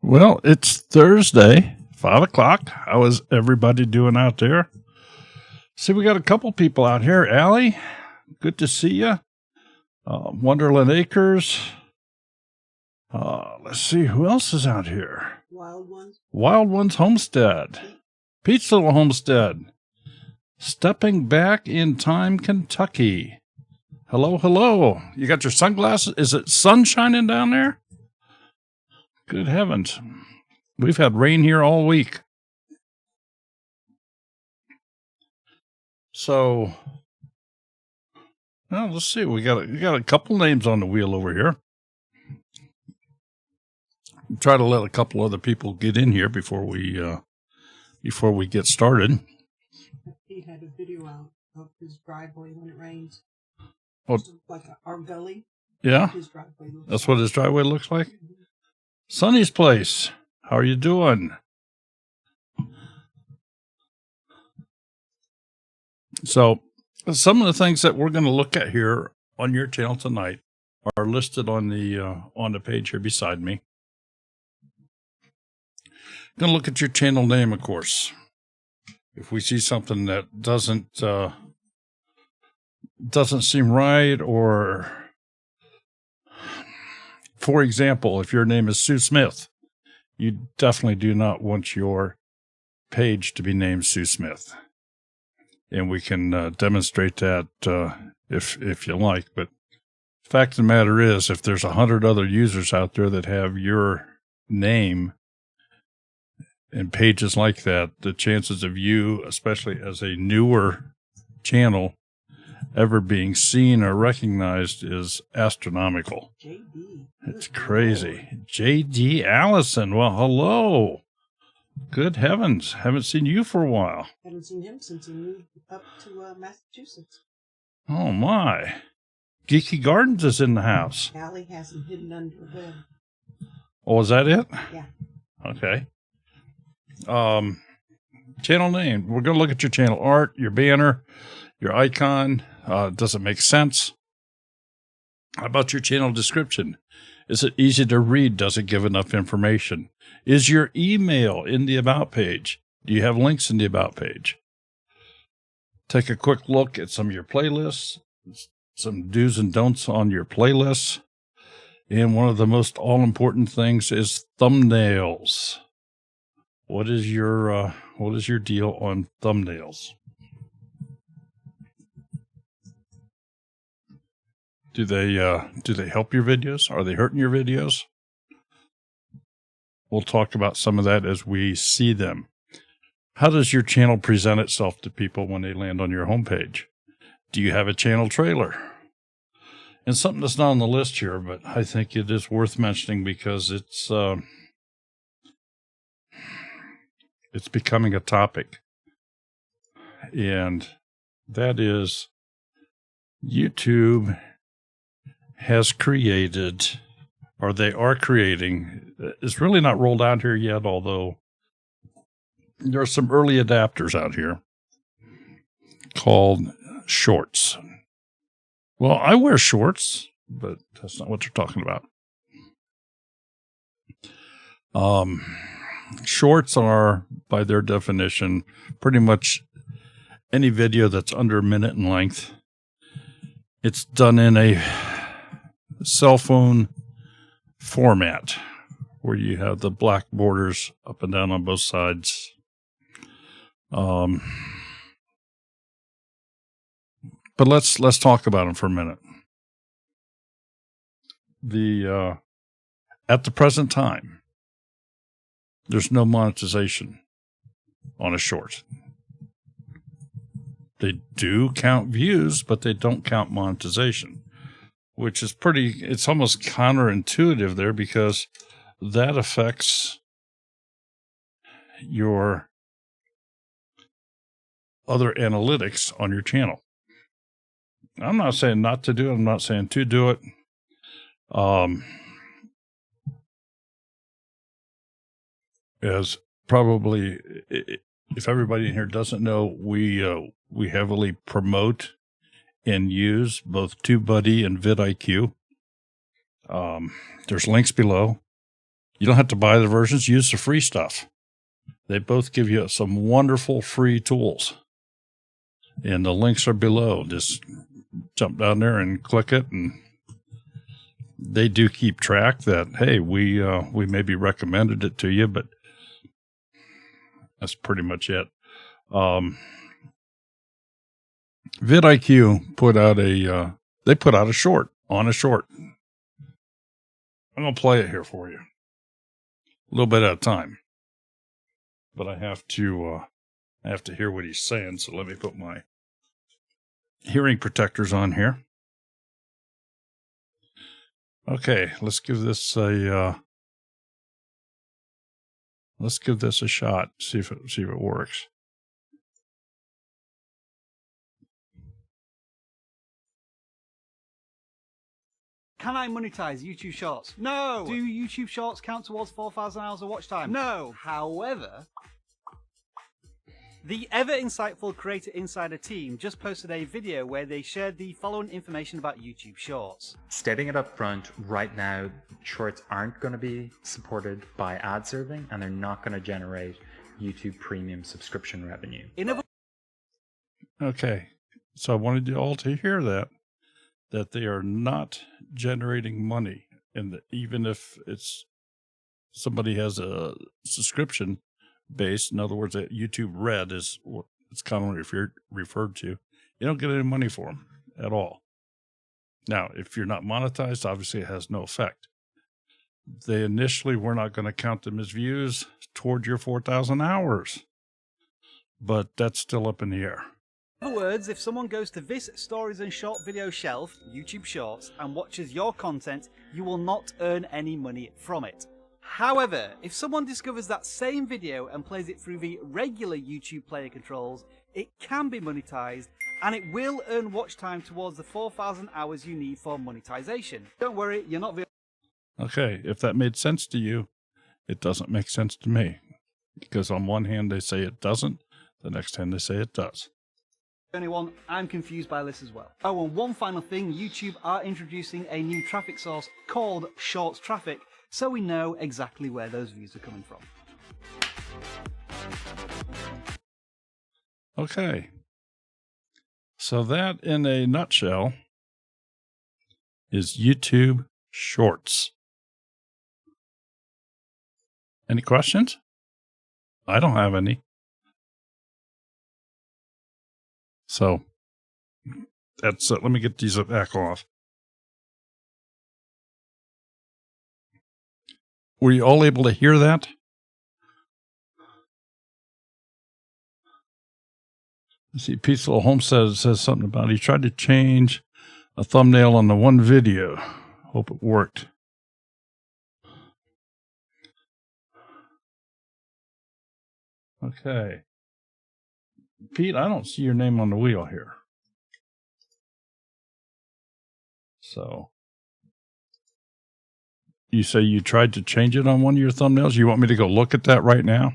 Well, it's Thursday, 5 o'clock. How is everybody doing out there? See, we got a couple people out here. Allie, good to see you. Wonderland Acres. Let's see, who else is out here? Wild Ones Homestead. Pete's Little Homestead. Stepping Back in Time, Kentucky. Hello, hello. You got your sunglasses? Is it sun shining down there? Good heavens. We've had rain here all week. So, well, let's see. We got a couple names on the wheel over here. Try to let a couple other people get in here before we get started. He had a video out of his driveway when it rains. Oh, like our gully. Yeah, his driveway looks that's what his driveway looks like. Mm-hmm. Sonny's place. How are you doing? So, some of the things that we're going to look at here on your channel tonight are listed on the page here beside me. Going to look at your channel name, of course. If we see something that doesn't seem right, or, for example, if your name is Sue Smith, you definitely do not want your page to be named Sue Smith. And we can demonstrate that if you like. But the fact of the matter is, if there's 100 other users out there that have your name and pages like that, the chances of you, especially as a newer channel, ever being seen or recognized is astronomical. JD. It's crazy. JD Allison. Well, hello. Good heavens. Haven't seen you for a while. Haven't seen him since he moved up to Massachusetts. Oh, my. Geeky Gardens is in the house. Allie has him hidden under a bed. Oh, is that it? Yeah. Okay. Channel name. We're going to look at your channel art, your banner, your icon. Does it make sense? How about your channel description? Is it easy to read? Does it give enough information? Is your email in the About page? Do you have links in the About page? Take a quick look at some of your playlists, some do's and don'ts on your playlists. And one of the most all-important things is thumbnails. What is your deal on thumbnails? Do they help your videos? Are they hurting your videos? We'll talk about some of that as we see them. How does your channel present itself to people when they land on your homepage? Do you have a channel trailer? And something that's not on the list here, but I think it is worth mentioning because it's becoming a topic. And that is YouTube has created, or they are creating, it's really not rolled out here yet, although there are some early adapters out here called shorts. Well, I wear shorts, but that's not what you're talking about. Shorts are, by their definition, pretty much any video that's under a minute in length. It's done in a cell phone format where you have the black borders up and down on both sides. But let's talk about them for a minute. At the present time, there's no monetization on a short. They do count views, but they don't count monetization, which is it's almost counterintuitive there because that affects your other analytics on your channel. I'm not saying not to do it. I'm not saying to do it. As probably, if everybody in here doesn't know, we heavily promote and use both TubeBuddy and vidIQ. There's links below. You don't have to buy the versions. Use the free stuff. They both give you some wonderful free tools. And the links are below. Just jump down there and click it. And they do keep track that, hey, we maybe recommended it to you, but that's pretty much it. vidIQ put out a short on a short. I'm going to play it here for you. A little bit at a time. But I have to hear what he's saying, so let me put my hearing protectors on here. Okay, let's give this a shot. See if it works. Can I monetize YouTube Shorts? No! Do YouTube Shorts count towards 4,000 hours of watch time? No! However, the ever insightful Creator Insider team just posted a video where they shared the following information about YouTube Shorts. Stating it up front, right now, Shorts aren't going to be supported by ad serving, and they're not going to generate YouTube Premium subscription revenue. Okay, so I wanted you all to hear that they are not generating money, and even if it's somebody has a subscription base, in other words, that YouTube Red is what it's commonly referred to, you don't get any money for them at all. Now, if you're not monetized, obviously it has no effect. They initially were not going to count them as views toward your 4,000 hours, but that's still up in the air. In other words, if someone goes to this stories and short video shelf, YouTube Shorts, and watches your content, you will not earn any money from it. However, if someone discovers that same video and plays it through the regular YouTube player controls, it can be monetized, and it will earn watch time towards the 4,000 hours you need for monetization. Don't worry, you're not the Okay, if that made sense to you, it doesn't make sense to me. Because on one hand they say it doesn't, the next hand they say it does. only one. I'm confused by this as well. Oh, and one final thing, YouTube are introducing a new traffic source called Shorts Traffic, so we know exactly where those views are coming from. Okay. So that, in a nutshell, is YouTube Shorts. Any questions? I don't have any. So that's let me get these back off. Were you all able to hear that? Let's see, Peaceful Homestead says something about he tried to change a thumbnail on the one video. Hope it worked. Okay. Pete, I don't see your name on the wheel here. So, you say you tried to change it on one of your thumbnails? You want me to go look at that right now?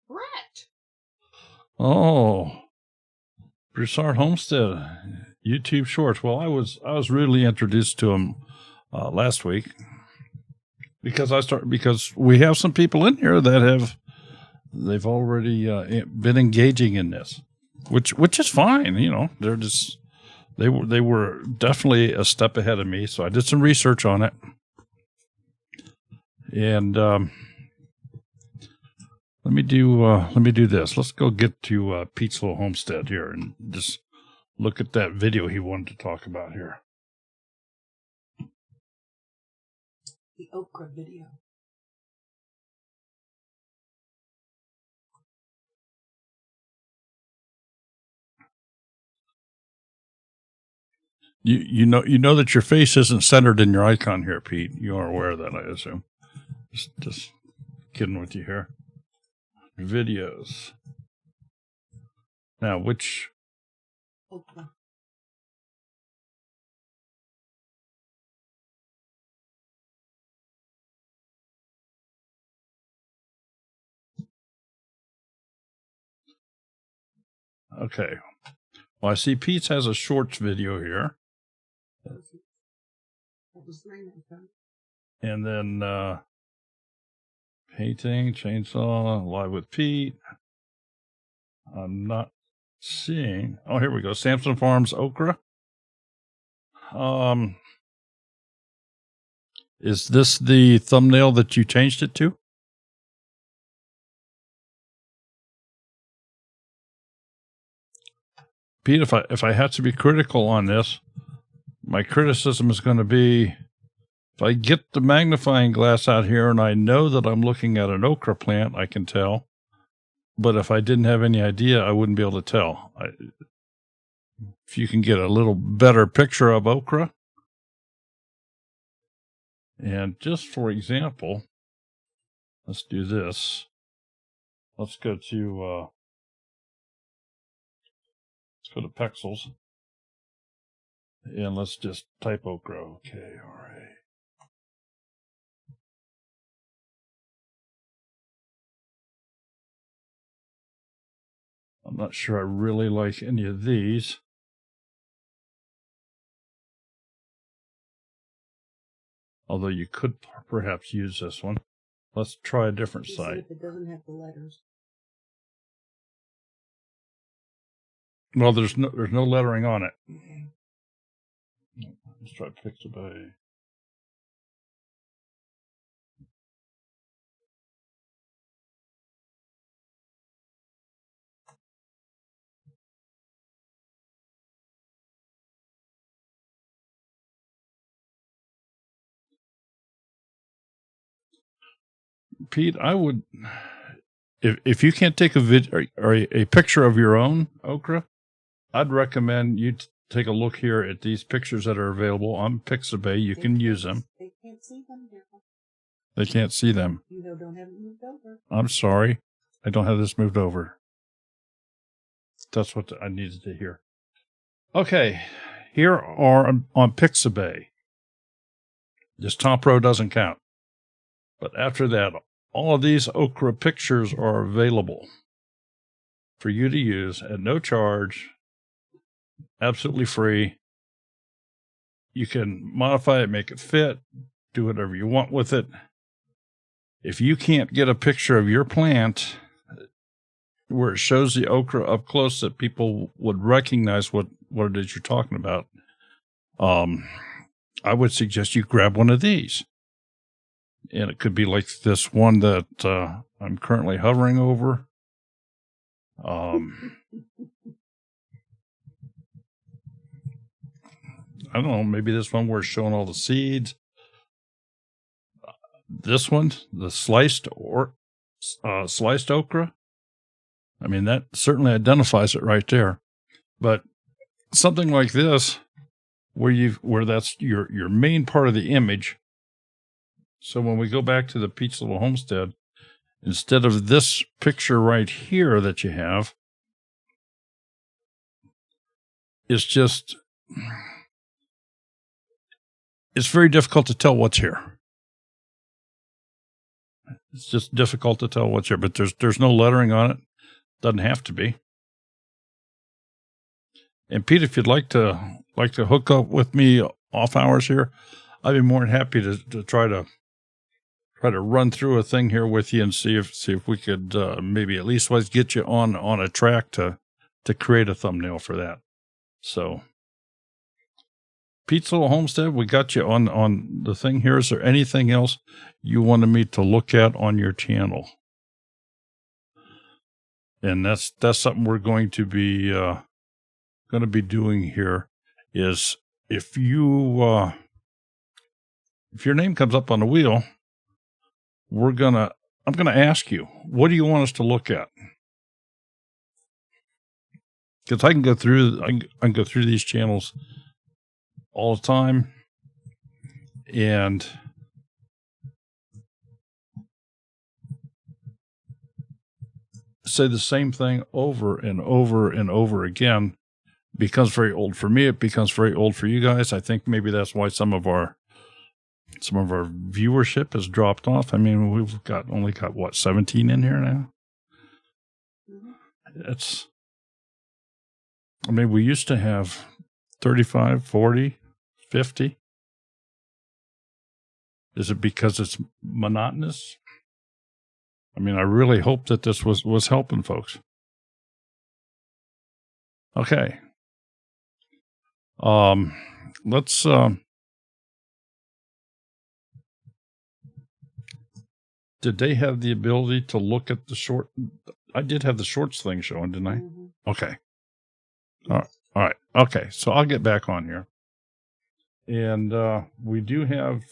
Rat. Oh, Broussard Homestead, YouTube Shorts. Well, I was rudely introduced to him last week because we have some people in here that they've already been engaging in this, which is fine. You know, they were definitely a step ahead of me. So I did some research on it, and let me do this. Let's go get to Pete's Little Homestead here and just look at that video he wanted to talk about here. The okra video. You know that your face isn't centered in your icon here, Pete. You are aware of that, I assume. Just kidding with you here. Videos. Now, which Okra. Okay. Well, I see Pete's has a shorts video here. That was Raymond. And then painting, chainsaw, live with Pete. I'm not seeing. Oh, here we go. Samson Farms okra. Is this the thumbnail that you changed it to? Pete, if I have to be critical on this, my criticism is going to be, if I get the magnifying glass out here and I know that I'm looking at an okra plant, I can tell. But if I didn't have any idea, I wouldn't be able to tell. If you can get a little better picture of okra. And just for example, let's do this. Let's go to Pexels. And let's just type okra. Okay, all right. I'm not sure I really like any of these. Although you could perhaps use this one. Let's try a different site. If it doesn't have the letters. Well, there's no lettering on it. Okay. Let's try Pixabay. Pete, I would, if you can't take a vid or a picture of your own okra, I'd recommend you take a look here at these pictures that are available on Pixabay. You can use them. They can't see them. They can't see them. You don't have it moved over. I'm sorry. I don't have this moved over. That's what I needed to hear. Okay. Here are on Pixabay. This top row doesn't count. But after that, all of these okra pictures are available for you to use at no charge, absolutely free. You can modify it, make it fit, do whatever you want with it. If you can't get a picture of your plant where it shows the okra up close that people would recognize what it is you're talking about, I would suggest you grab one of these. And it could be like this one that I'm currently hovering over. I don't know, maybe this one where it's showing all the seeds. This one, the sliced okra. I mean, that certainly identifies it right there. But something like this, where that's your main part of the image. So when we go back to the Pete's Little Homestead, instead of this picture right here that you have, it's very difficult to tell what's here. It's just difficult to tell what's here, but there's no lettering on it. Doesn't have to be. And Pete, if you'd like to hook up with me off hours here, I'd be more than happy to try to run through a thing here with you and see if we could maybe at least get you on a track to create a thumbnail for that. So, Pete's Little Homestead, we got you on the thing here. Is there anything else you wanted me to look at on your channel? And that's something we're going to be doing here. Is if your name comes up on the wheel, I'm gonna ask you, what do you want us to look at? Because I can go through these channels all the time and say the same thing over and over and over again. It becomes very old for me. It becomes very old for you guys. I think maybe that's why some of our viewership has dropped off. I mean, we've only got what, 17 in here now? Mm-hmm. I mean, we used to have 35, 40, 50. Is it because it's monotonous? I mean, I really hope that this was helping folks. Okay. Let's, did they have the ability to look at the short? I did have the shorts thing showing, didn't I? Mm-hmm. Okay. All right. Okay. So I'll get back on here. And, we do have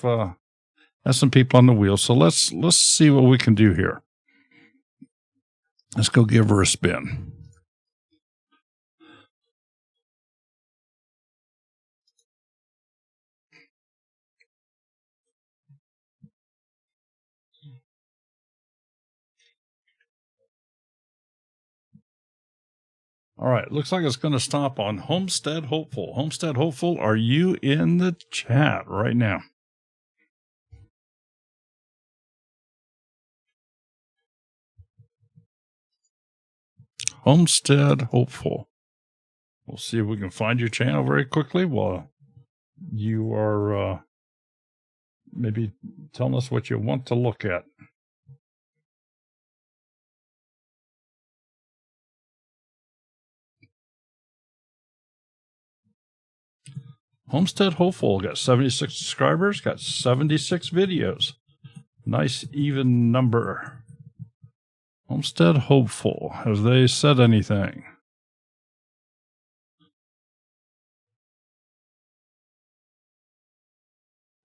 some people on the wheel. So let's see what we can do here. Let's go give her a spin. All right, looks like it's going to stop on Homestead Hopeful. Homestead Hopeful, are you in the chat right now? Homestead Hopeful. We'll see if we can find your channel very quickly while you are maybe telling us what you want to look at. Homestead Hopeful got 76 subscribers, got 76 videos. Nice even number. Homestead Hopeful, have they said anything?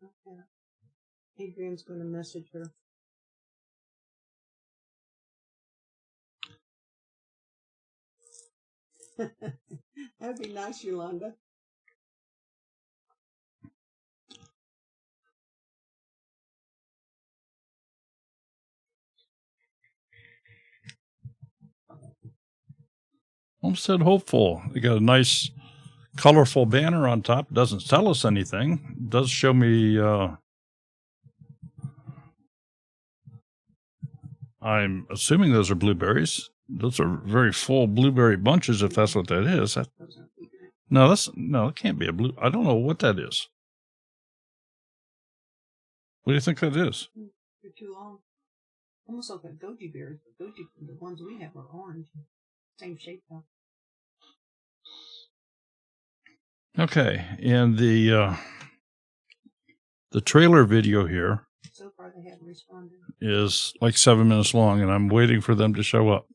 Okay. Adrian's going to message her. That'd be nice, Yolanda. Homestead Hopeful. They got a nice, colorful banner on top. Doesn't tell us anything. It does show me. I'm assuming those are blueberries. Those are very full blueberry bunches, if that's what that is. No, it can't be a blue. I don't know what that is. What do you think that is? They're too long. Almost like a goji berry. The ones we have are orange. Same shape though. Okay, and the trailer video here So far they haven't responded. is like 7 minutes long, and I'm waiting for them to show up.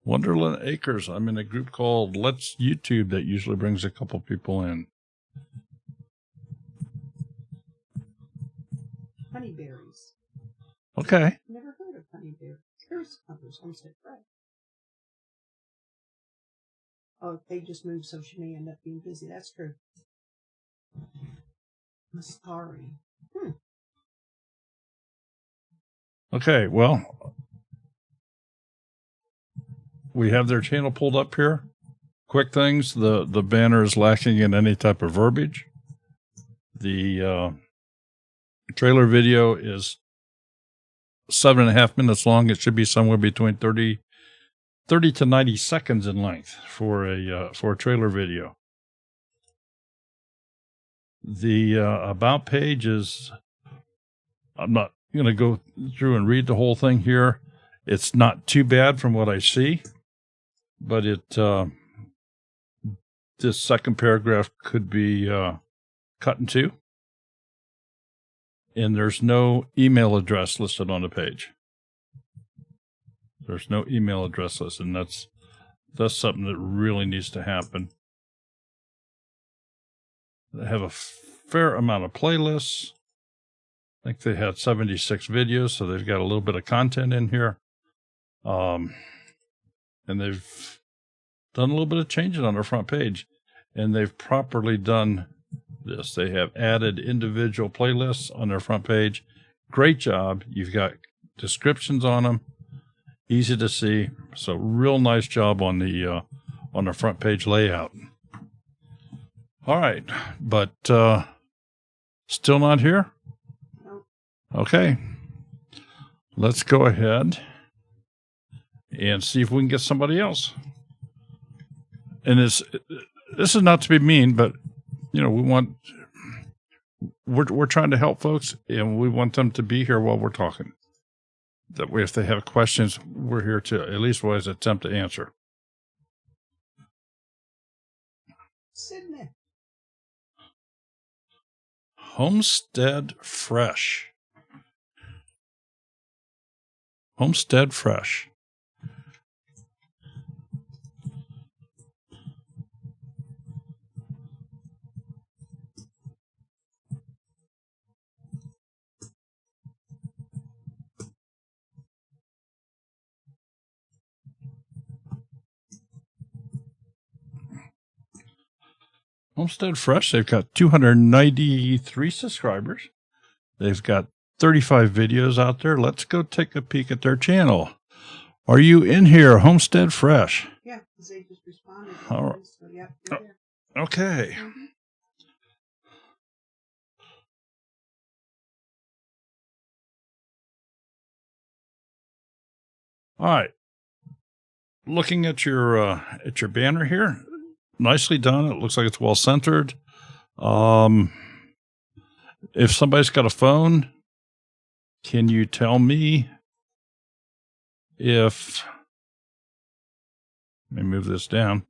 Wonderland Acres. I'm in a group called Let's YouTube that usually brings a couple people in. Honeyberries. Okay. Never heard of honeyberries. Here's others. Homestead Fresh. Oh, they just moved, so she may end up being busy. That's true. Mascari. Okay, well, we have their channel pulled up here. Quick things, the banner is lacking in any type of verbiage. The trailer video is 7.5 minutes long. It should be somewhere between 30 to 90 seconds in length for a trailer video. The about page is, I'm not going to go through and read the whole thing here. It's not too bad from what I see, but this second paragraph could be cut in two. And there's no email address listed on the page. There's no email address listed, and that's something that really needs to happen. They have a fair amount of playlists. I think they had 76 videos, so they've got a little bit of content in here. And they've done a little bit of changing on their front page, and they've properly done this. They have added individual playlists on their front page. Great job. You've got descriptions on them, easy to see. So real nice job on the front page layout. All right, but still not here? No. Okay. let's go ahead and see if we can get somebody else. And this is not to be mean, but we're trying to help folks, and we want them to be here while we're talking. That way, if they have questions, we're here to at least always attempt to answer. Sydney. Homestead Fresh. Homestead Fresh. Homestead Fresh, they've got 293 subscribers. They've got 35 videos out there. Let's go take a peek at their channel. Are you in here, Homestead Fresh? Yeah, because they just responded. All right. So, yeah, you're there. Okay. Mhm. All right. Looking at your banner here, nicely done. It looks like it's well centered. If somebody's got a phone, can you tell me if, let me move this down.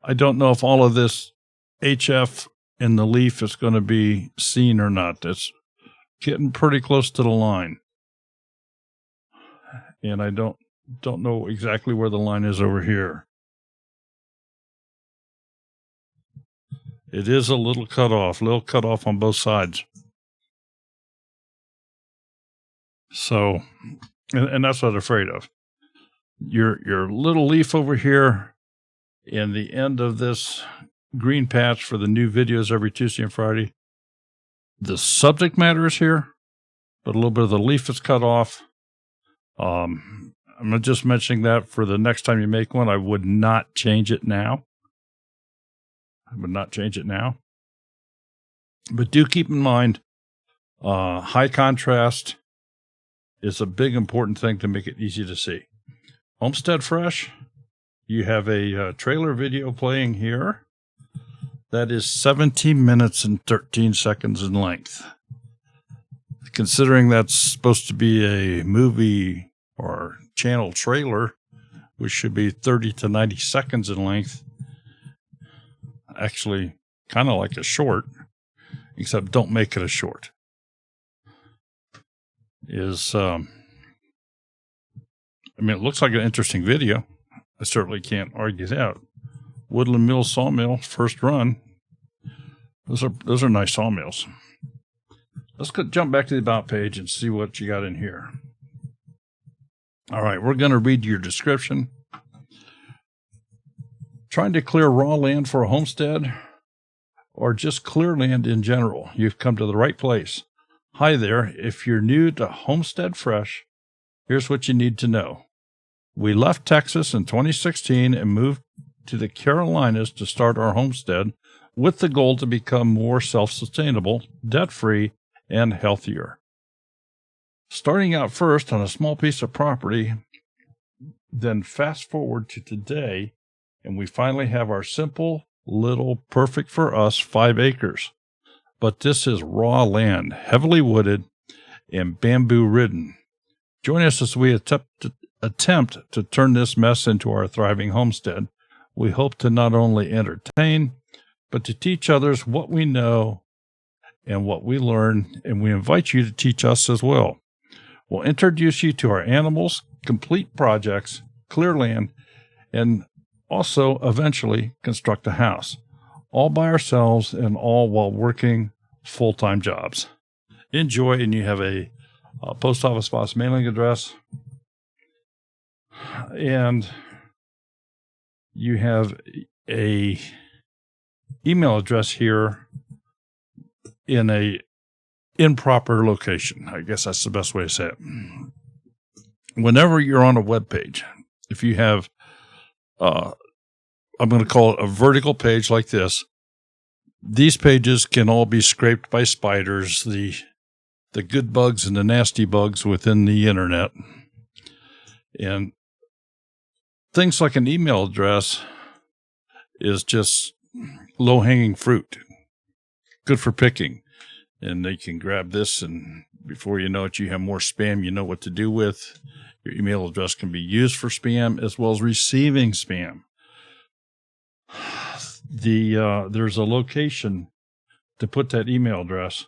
I don't know if all of this HF in the leaf is going to be seen or not. It's getting pretty close to the line. And I don't know exactly where the line is over here. It is a little cut off on both sides. So, and that's what I'm afraid of. Your little leaf over here and the end of this green patch for the new videos every Tuesday and Friday. The subject matter is here, but a little bit of the leaf is cut off. I'm just mentioning that for the next time you make one. I would not change it now. But do keep in mind, high contrast is a big important thing to make it easy to see. Homestead Fresh, you have a trailer video playing here that is 17 minutes and 13 seconds in length. Considering that's supposed to be a movie or channel trailer, which should be 30 to 90 seconds in length, actually kind of like a short, except don't make it a short, it looks like an interesting video. I certainly can't argue that. Woodland Mill Sawmill, first run. Those are nice sawmills. Let's jump back to the About page and see what you got in here. All right, we're going to read your description. Trying to clear raw land for a homestead or just clear land in general, you've come to the right place. Hi there. If you're new to Homestead Fresh, here's what you need to know. We left Texas in 2016 and moved to the Carolinas to start our homestead with the goal to become more self-sustainable, debt-free, and healthier. Starting out first on a small piece of property, then fast forward to today, and we finally have our simple, little, perfect for us 5 acres. But this is raw land, heavily wooded and bamboo ridden. Join us as we attempt to turn this mess into our thriving homestead. We hope to not only entertain, but to teach others what we know and what we learn, and we invite you to teach us as well. We'll introduce you to our animals, complete projects, clear land, and also eventually construct a house, all by ourselves and all while working full-time jobs. Enjoy, and you have a post office box mailing address, and you have a email address here in a improper location. I guess that's the best way to say it. Whenever you're on a web page, if you have I'm going to call it a vertical page like this, these pages can all be scraped by spiders. The the good bugs and the nasty bugs within the internet. And things like an email address is just low-hanging fruit, good for picking. And they can grab this, and before you know it, you have more spam you know what to do with. Your email address can be used for spam as well as receiving spam. There's a location to put that email address,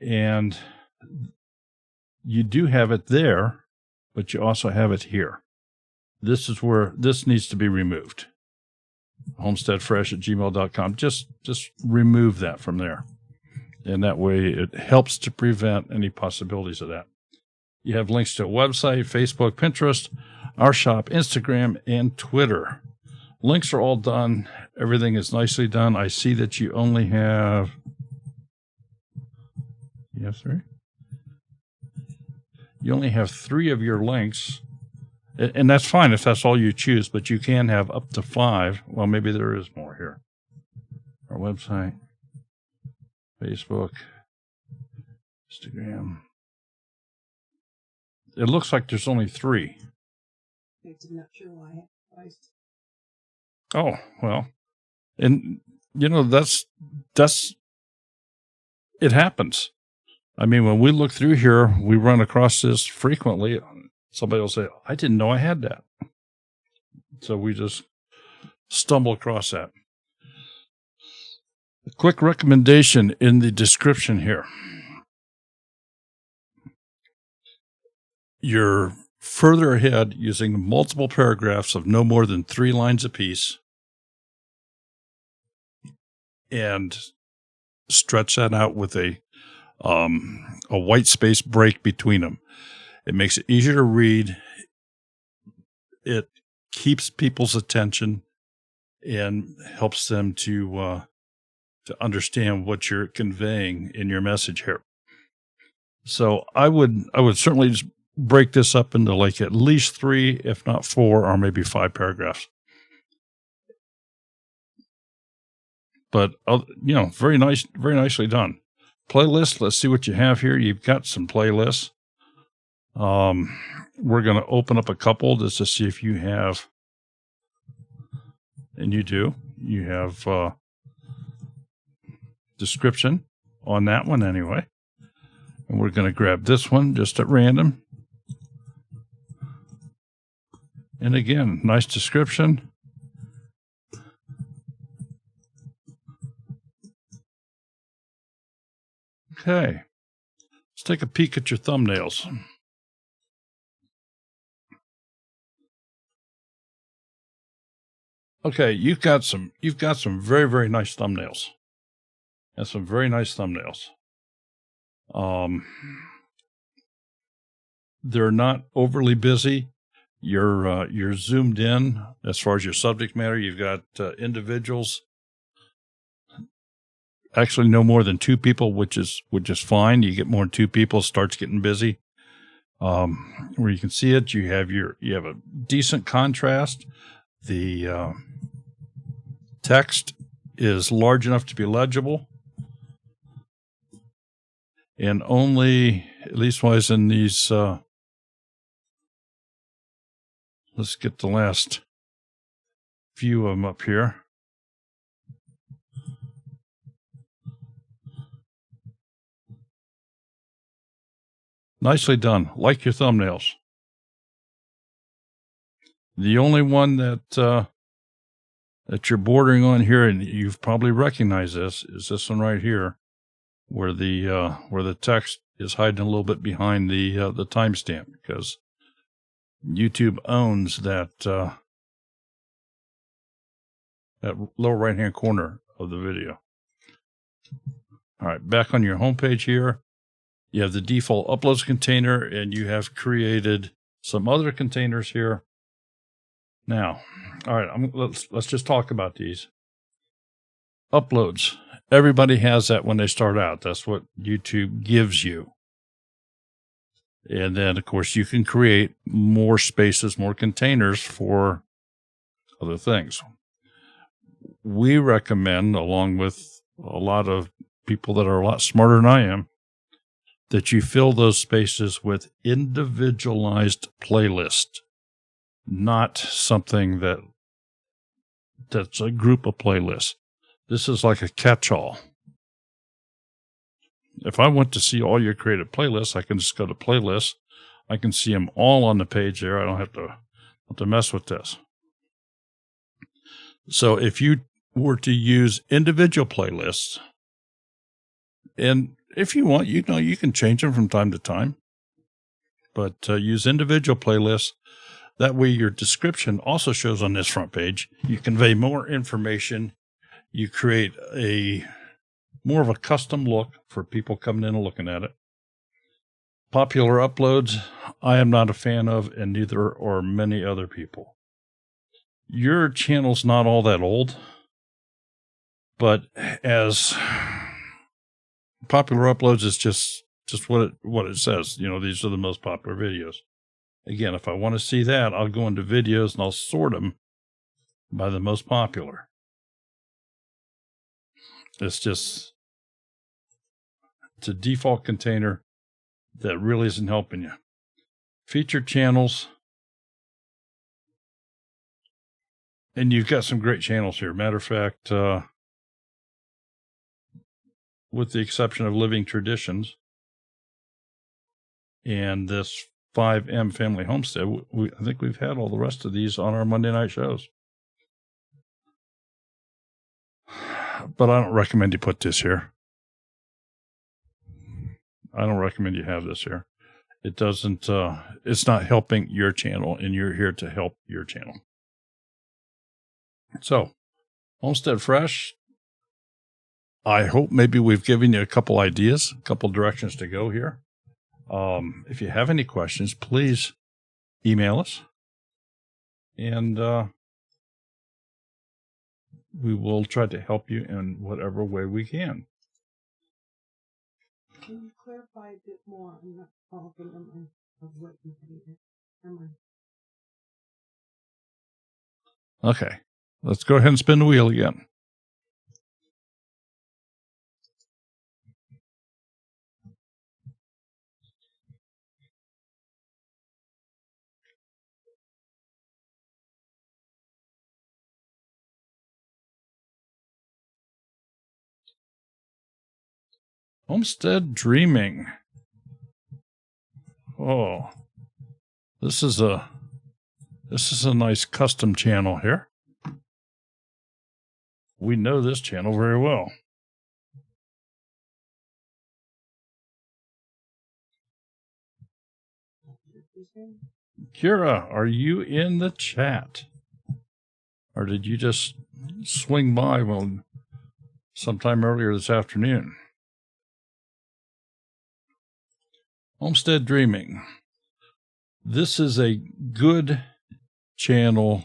and you do have it there, but you also have it here. This is where this needs to be removed. homesteadfresh@gmail.com. Just remove that from there. And that way it helps to prevent any possibilities of that. You have links to a website, Facebook, Pinterest, our shop, Instagram, and Twitter. Links are all done. Everything is nicely done. I see that you only have... You have 3? You only have 3 of your links. And that's fine if that's all you choose, but you can have up to 5. Well, maybe there is more here. Our website, Facebook, Instagram. It looks like there's only 3. I'm not sure why I have twice. Oh, well. And, that's it happens. I mean, when we look through here, we run across this frequently. Somebody will say, I didn't know I had that. So we just stumble across that. A quick recommendation in the description here. You're further ahead using multiple paragraphs of no more than 3 lines apiece, and stretch that out with a white space break between them. It makes it easier to read. It keeps people's attention and helps them to understand what you're conveying in your message here. So I would certainly just break this up into like at least 3, if not 4, or maybe 5 paragraphs. But very nicely done. Playlist. Let's see what you have here. You've got some playlists. We're going to open up a couple just to see if you have, and you do. You have description on that one anyway. And we're going to grab this one just at random. And again, nice description. Okay. Let's take a peek at your thumbnails. Okay, you've got some very, very nice thumbnails. And some very nice thumbnails. They're not overly busy. You're zoomed in as far as your subject matter. You've got individuals. Actually, no more than 2 people, which is fine. You get more than 2 people, it starts getting busy. Where you can see it, you have a decent contrast. The text is large enough to be legible, and only, at least wise in these. Let's get the last few of them up here. Nicely done. Like your thumbnails. The only one that you're bordering on here, and you've probably recognized this, is this one right here, where the text is hiding a little bit behind the timestamp, because YouTube owns that lower right hand corner of the video. All right, back on your homepage here. You have the default uploads container, and you have created some other containers here. Now, all right, let's just talk about these. Uploads. Everybody has that when they start out. That's what YouTube gives you. And then, of course, you can create more spaces, more containers for other things. We recommend, along with a lot of people that are a lot smarter than I am, that you fill those spaces with individualized playlists, not something that's a group of playlists. This is like a catch-all. If I want to see all your created playlists, I can just go to playlists. I can see them all on the page there. I don't have to mess with this. So if you were to use individual playlists, and if you want, you can change them from time to time, but use individual playlists. That way your description also shows on this front page. You convey more information. You create more of a custom look for people coming in and looking at it. Popular uploads, I am not a fan of, and neither are many other people. Your channel's not all that old, but as popular uploads is just what it says. These are the most popular videos. Again, if I want to see that, I'll go into videos and I'll sort them by the most popular. It's a default container that really isn't helping you. Featured channels. And you've got some great channels here. Matter of fact, with the exception of Living Traditions and this 5M Family Homestead, I think we've had all the rest of these on our Monday night shows. But I don't recommend you put this here. I don't recommend you have this here. It doesn't, it's not helping your channel, and you're here to help your channel. So, Homestead Fresh, I hope maybe we've given you a couple ideas, a couple directions to go here. If you have any questions, please email us, and we will try to help you in whatever way we can. Can you clarify a bit more on that of what you did? Okay, let's go ahead and spin the wheel again. Homestead Dreaming. Oh, this is a nice custom channel here. We know this channel very well. Kira, are you in the chat? Or did you just swing by sometime earlier this afternoon? Homestead Dreaming. This is a good channel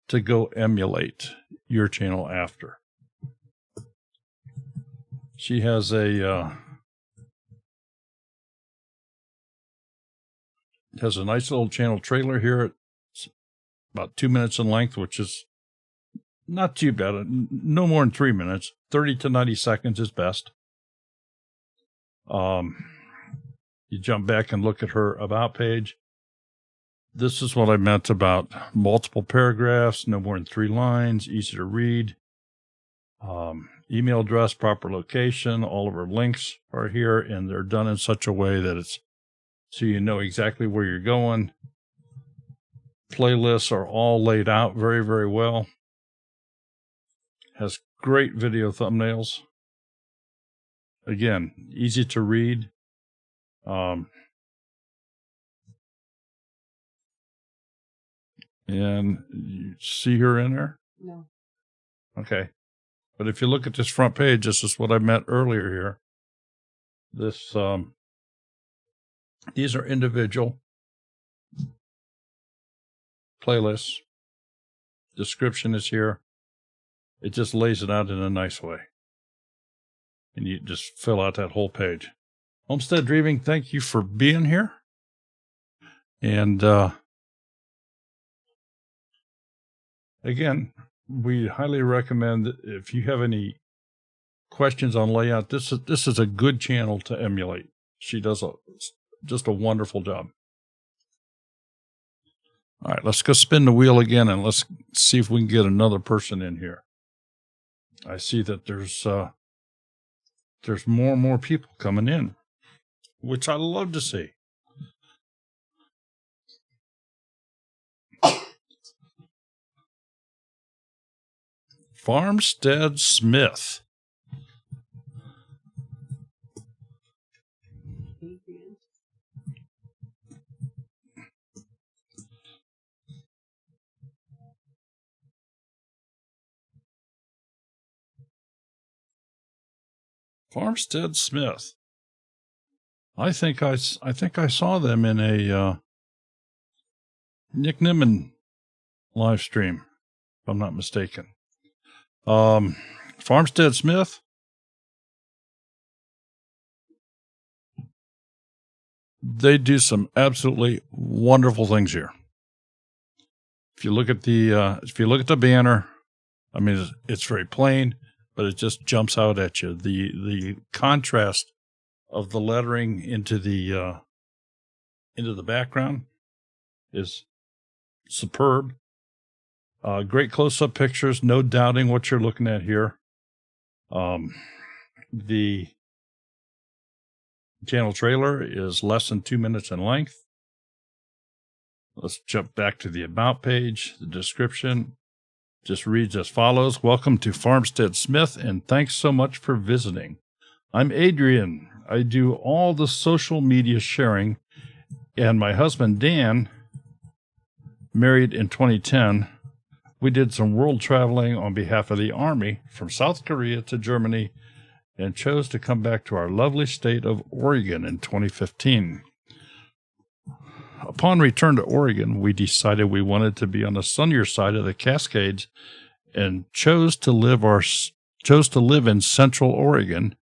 to go emulate your channel after. She has a nice little channel trailer here. It's about 2 minutes in length, which is not too bad. No more than 3 minutes. 30 to 90 seconds is best. You jump back and look at her About page. This is what I meant about multiple paragraphs, no more than 3 lines, easy to read. Email address, proper location, all of her links are here, and they're done in such a way that it's so you know exactly where you're going. Playlists are all laid out very, very well. Has great video thumbnails. Again, easy to read. And you see her in there? No. Okay. But if you look at this front page, this is what I meant earlier here. This, these are individual playlists. Description is here. It just lays it out in a nice way. And you just fill out that whole page. Homestead Dreaming, thank you for being here. And again, we highly recommend that if you have any questions on layout, this is a good channel to emulate. She does just a wonderful job. All right, let's go spin the wheel again and let's see if we can get another person in here. I see that there's more and more people coming in, which I love to see. Farmstead Smith. Farmstead Smith. I think I saw them in a Nick Nimmin live stream, if I'm not mistaken. Farmstead Smith. They do some absolutely wonderful things here. If you look at the banner, I mean, it's very plain, but it just jumps out at you. The contrast of the lettering into the background is superb. Great close-up pictures, no doubting what you're looking at here. The channel trailer is less than 2 minutes in length. Let's jump back to the About page. The description just reads as follows. Welcome to Farmstead Smith, and thanks so much for visiting. I'm Adrian. I do all the social media sharing, and my husband, Dan, married in 2010. We did some world traveling on behalf of the Army from South Korea to Germany and chose to come back to our lovely state of Oregon in 2015. Upon return to Oregon, we decided we wanted to be on the sunnier side of the Cascades and chose to live in Central Oregon.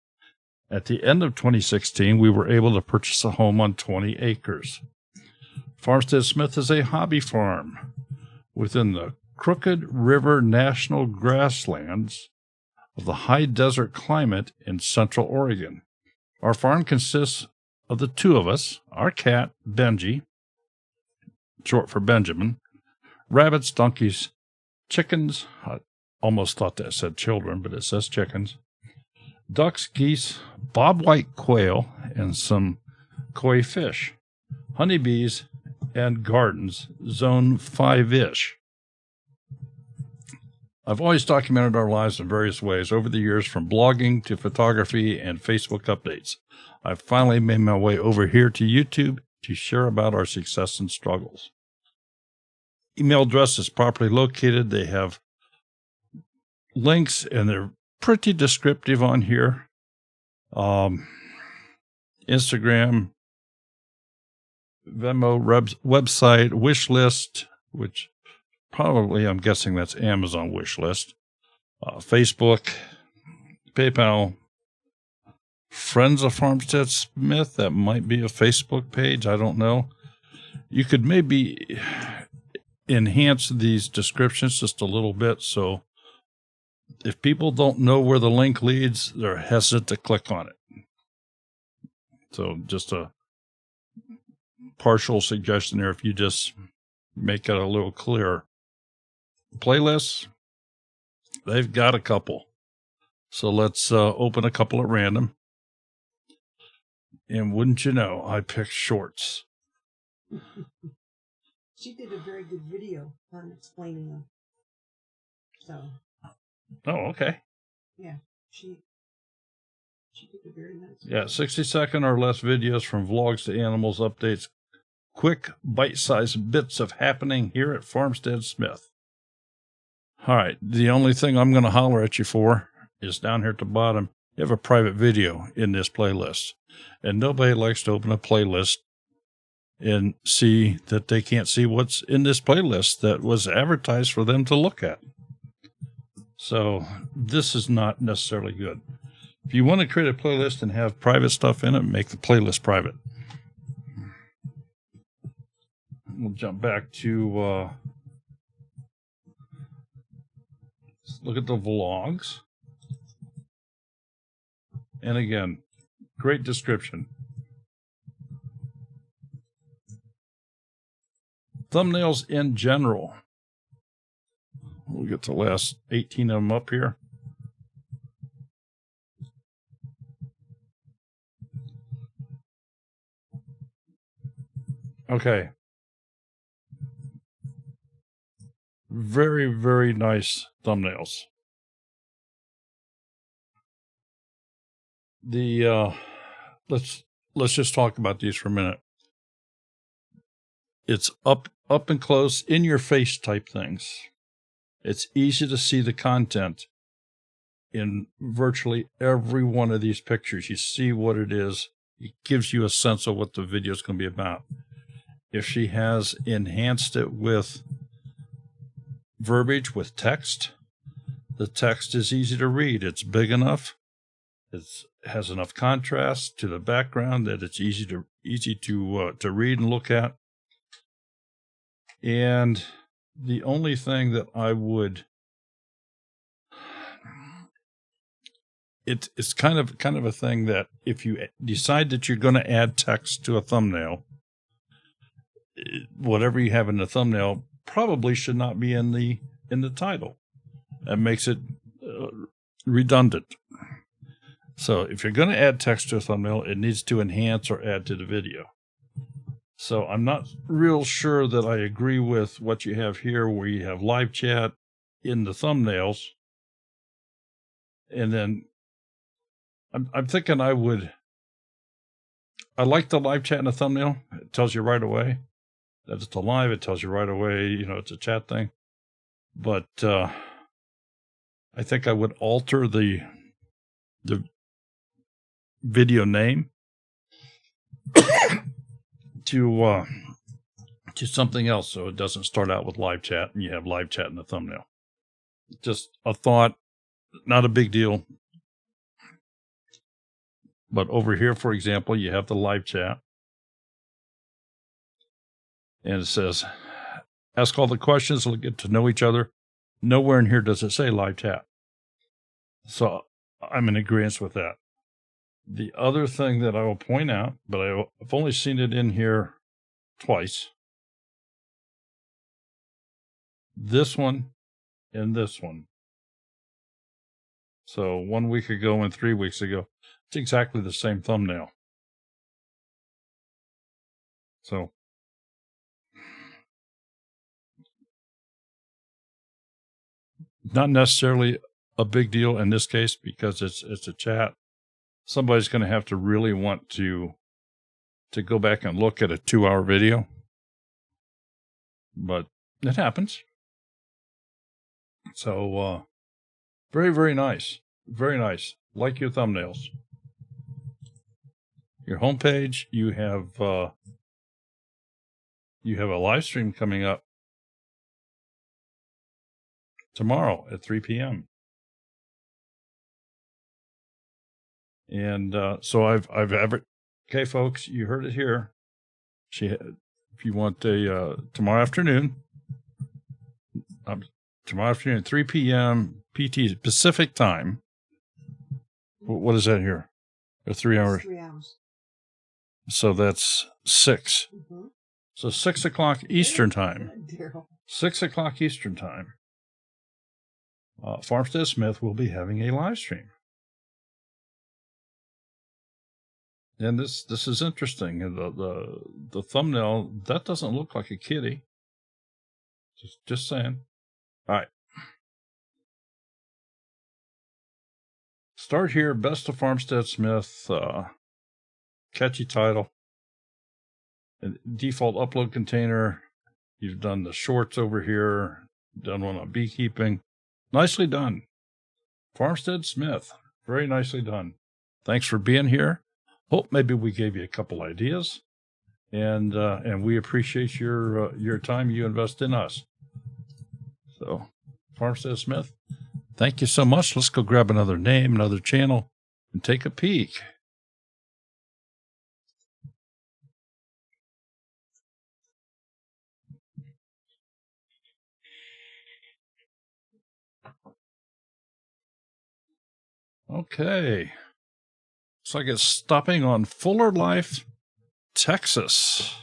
At the end of 2016, we were able to purchase a home on 20 acres. Farmstead Smith is a hobby farm within the Crooked River National Grasslands of the high desert climate in Central Oregon. Our farm consists of the two of us, our cat, Benji, short for Benjamin, rabbits, donkeys, chickens, I almost thought that said children, but it says chickens, ducks, geese, bobwhite quail, and some koi fish, honeybees, and gardens, zone 5-ish. I've always documented our lives in various ways over the years, from blogging to photography and Facebook updates. I've finally made my way over here to YouTube to share about our success and struggles. Email address is properly located. They have links, and they're pretty descriptive on here. Instagram, Venmo, website, wish list, which probably, I'm guessing that's Amazon wish list, Facebook, PayPal, Friends of Farmstead Smith. That might be a Facebook page. I don't know. You could maybe enhance these descriptions just a little bit, so if people don't know where the link leads, they're hesitant to click on it. So just a partial suggestion there, if you just make it a little clearer. Playlists, they've got a couple. So let's open a couple at random. And wouldn't you know, I picked shorts. She did a very good video on explaining them. So. Oh, okay. Yeah, she did a very nice. Yeah, 60-second or less videos from vlogs to animals, updates, quick bite-sized bits of happening here at Farmstead Smith. All right, the only thing I'm going to holler at you for is down here at the bottom. You have a private video in this playlist, and nobody likes to open a playlist and see that they can't see what's in this playlist that was advertised for them to look at. So this is not necessarily good. If you want to create a playlist and have private stuff in it, make the playlist private. We'll jump back to look at the vlogs. And again, great description. thumbnails in general. We'll get the last 18 of them up here. Okay. Very, very nice thumbnails. Let's just talk about these for a minute. It's up and close, in your face type things. It's easy to see the content in virtually every one of these pictures. You see what it is. It gives you a sense of what the video is going to be about. If she has enhanced it with verbiage, with text, the text is easy to read. It's big enough. It has enough contrast to the background that it's easy to read and look at. And the only thing that I would, it's kind of a thing that if you decide that you're going to add text to a thumbnail, whatever you have in the thumbnail probably should not be in the title. That makes it redundant. So if you're going to add text to a thumbnail, it needs to enhance or add to the video. So I'm not real sure that I agree with what you have here, where you have live chat in the thumbnails. And then I'm thinking I like the live chat in the thumbnail. It tells you right away that it's a live. It tells you right away, it's a chat thing. But I think I would alter the video name to something else, so it doesn't start out with live chat and you have live chat in the thumbnail. Just a thought, not a big deal. But over here, for example, you have the live chat. And it says, ask all the questions, we'll get to know each other. Nowhere in here does it say live chat. So I'm in agreement with that. The other thing that I will point out, but I've only seen it in here twice. This one and this one. So 1 week ago and 3 weeks ago, it's exactly the same thumbnail. So not necessarily a big deal in this case because it's a chat. Somebody's going to have to really want to go back and look at a 2-hour video. But it happens. So, very, very nice. Very nice. Like your thumbnails. Your homepage, you have a live stream coming up tomorrow at 3 p.m. And so I've okay, folks, you heard it here. If you want tomorrow afternoon, 3 p.m. PT Pacific time. What is that here? 3 hours. 3 hours. So that's 6. Mm-hmm. So 6 o'clock Eastern time. 6 o'clock Eastern time. Farmstead Smith will be having a live stream. And this is interesting. The thumbnail, that doesn't look like a kitty. Just saying. All right. Start here. Best of Farmstead Smith. Catchy title. And default upload container. You've done the shorts over here. Done one on beekeeping. Nicely done. Farmstead Smith. Very nicely done. Thanks for being here. Hope maybe we gave you a couple ideas, and we appreciate your time you invest in us. So, Farmstead Smith, thank you so much. Let's go grab another name, another channel, and take a peek. Okay. Looks like it's stopping on Fuller Life, Texas.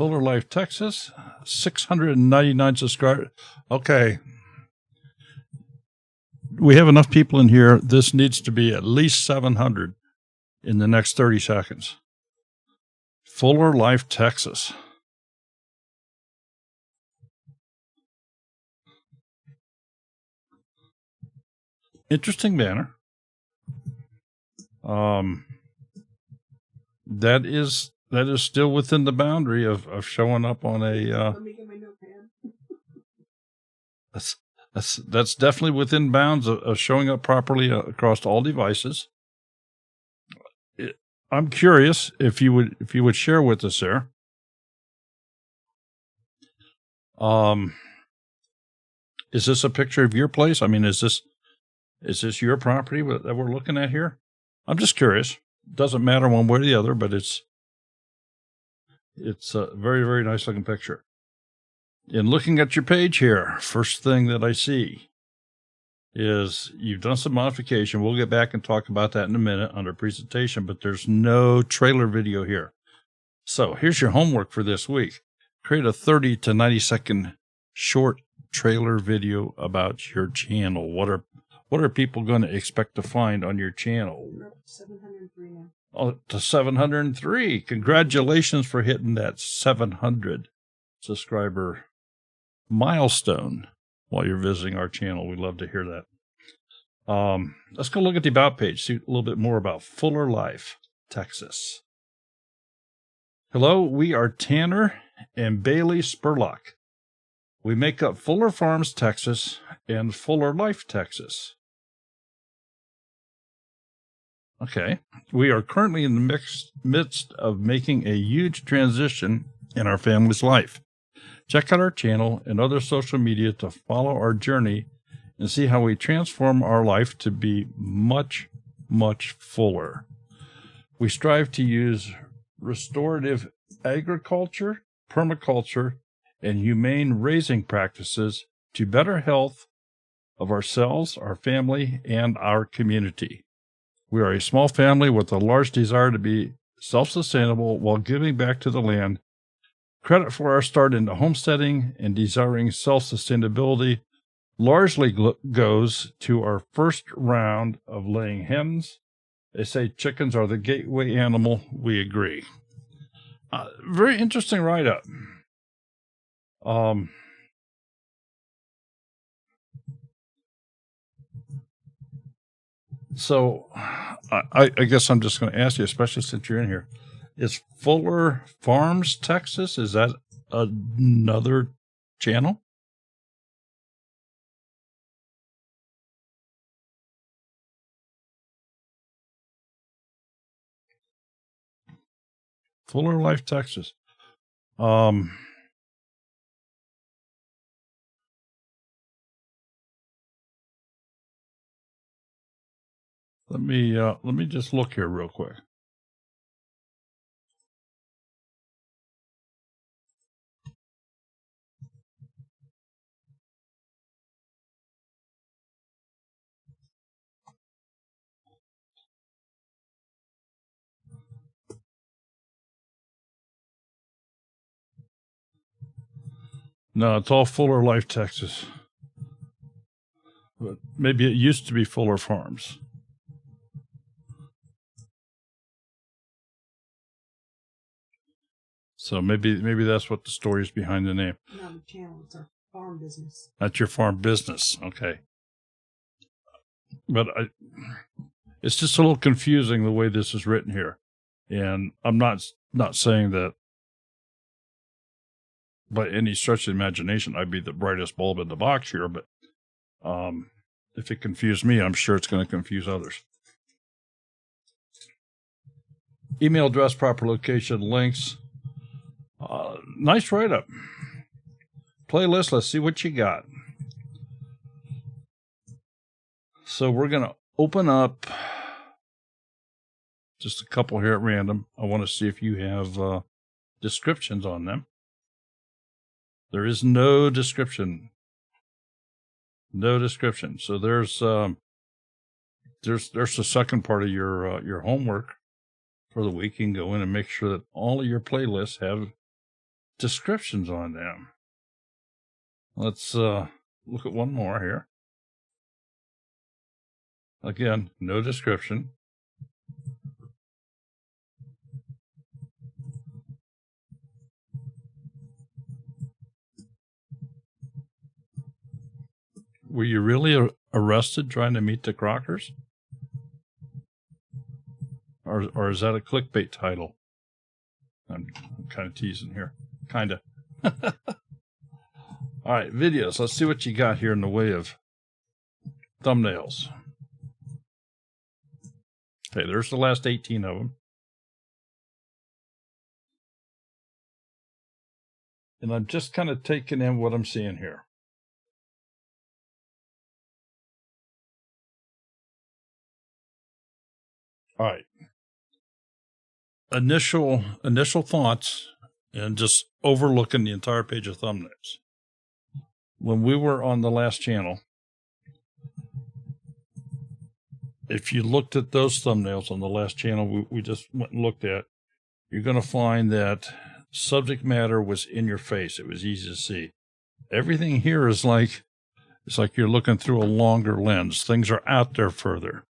Fuller Life, Texas, 699 subscribers. Okay. We have enough people in here. This needs to be at least 700 in the next 30 seconds. Fuller Life, Texas. Interesting banner. That is still within the boundary of showing up on a. Let me get my notepad. That's definitely within bounds of showing up properly across all devices. I'm curious if you would share with us there. Is this a picture of your place? I mean, is this your property that we're looking at here? I'm just curious. Doesn't matter one way or the other, but it's a very, very nice looking picture. In looking at your page here, first thing that I see is you've done some modification. We'll get back and talk about that in a minute under presentation, but there's no trailer video here. So here's your homework for this week. Create a 30 to 90 second short trailer video about your channel. What are people going to expect to find on your channel? We're up to 703 now. Oh, to 703. Congratulations for hitting that 700 subscriber milestone while you're visiting our channel. We'd love to hear that. Let's go look at the About page, see a little bit more about Fuller Life, Texas. Hello, we are Tanner and Bailey Spurlock. We make up Fuller Farms, Texas, and Fuller Life, Texas. Okay. We are currently in the midst of making a huge transition in our family's life. Check out our channel and other social media to follow our journey and see how we transform our life to be much, much fuller. We strive to use restorative agriculture, permaculture, and humane raising practices to better health of ourselves, our family, and our community. We are a small family with a large desire to be self-sustainable while giving back to the land. Credit for our start into homesteading and desiring self-sustainability largely goes to our first round of laying hens. They say chickens are the gateway animal. We agree. Very interesting write-up. So I guess I'm just going to ask you, especially since you're in here, is Fuller Farms, Texas, is that another channel? Fuller Life, Texas. Let me just look here real quick. No, it's all Fuller Life, Texas. But maybe it used to be Fuller Farms. So maybe that's what the story is behind the name. Not a channel, it's our farm business. That's your farm business. Okay. But it's just a little confusing the way this is written here. And I'm not saying that by any stretch of the imagination I'd be the brightest bulb in the box here, but if it confused me, I'm sure it's going to confuse others. Email address, proper location, links. Nice write-up. Playlist, let's see what you got. So we're going to open up just a couple here at random. I want to see if you have descriptions on them. There is no description. No description. So there's the second part of your homework for the week. You can go in and make sure that all of your playlists have descriptions on them. Let's look at one more here. Again, no description. Were you really arrested trying to meet the Crockers? Or is that a clickbait title? I'm kind of teasing here. Kind of. All right, videos. Let's see what you got here in the way of thumbnails. Okay, there's the last 18 of them. And I'm just kind of taking in what I'm seeing here. All right. Initial thoughts and just overlooking the entire page of thumbnails. When we were on the last channel, if you looked at those thumbnails on the last channel we just went and looked at, you're going to find that subject matter was in your face. It was easy to see. Everything here is like, it's like you're looking through a longer lens. Things are out there further.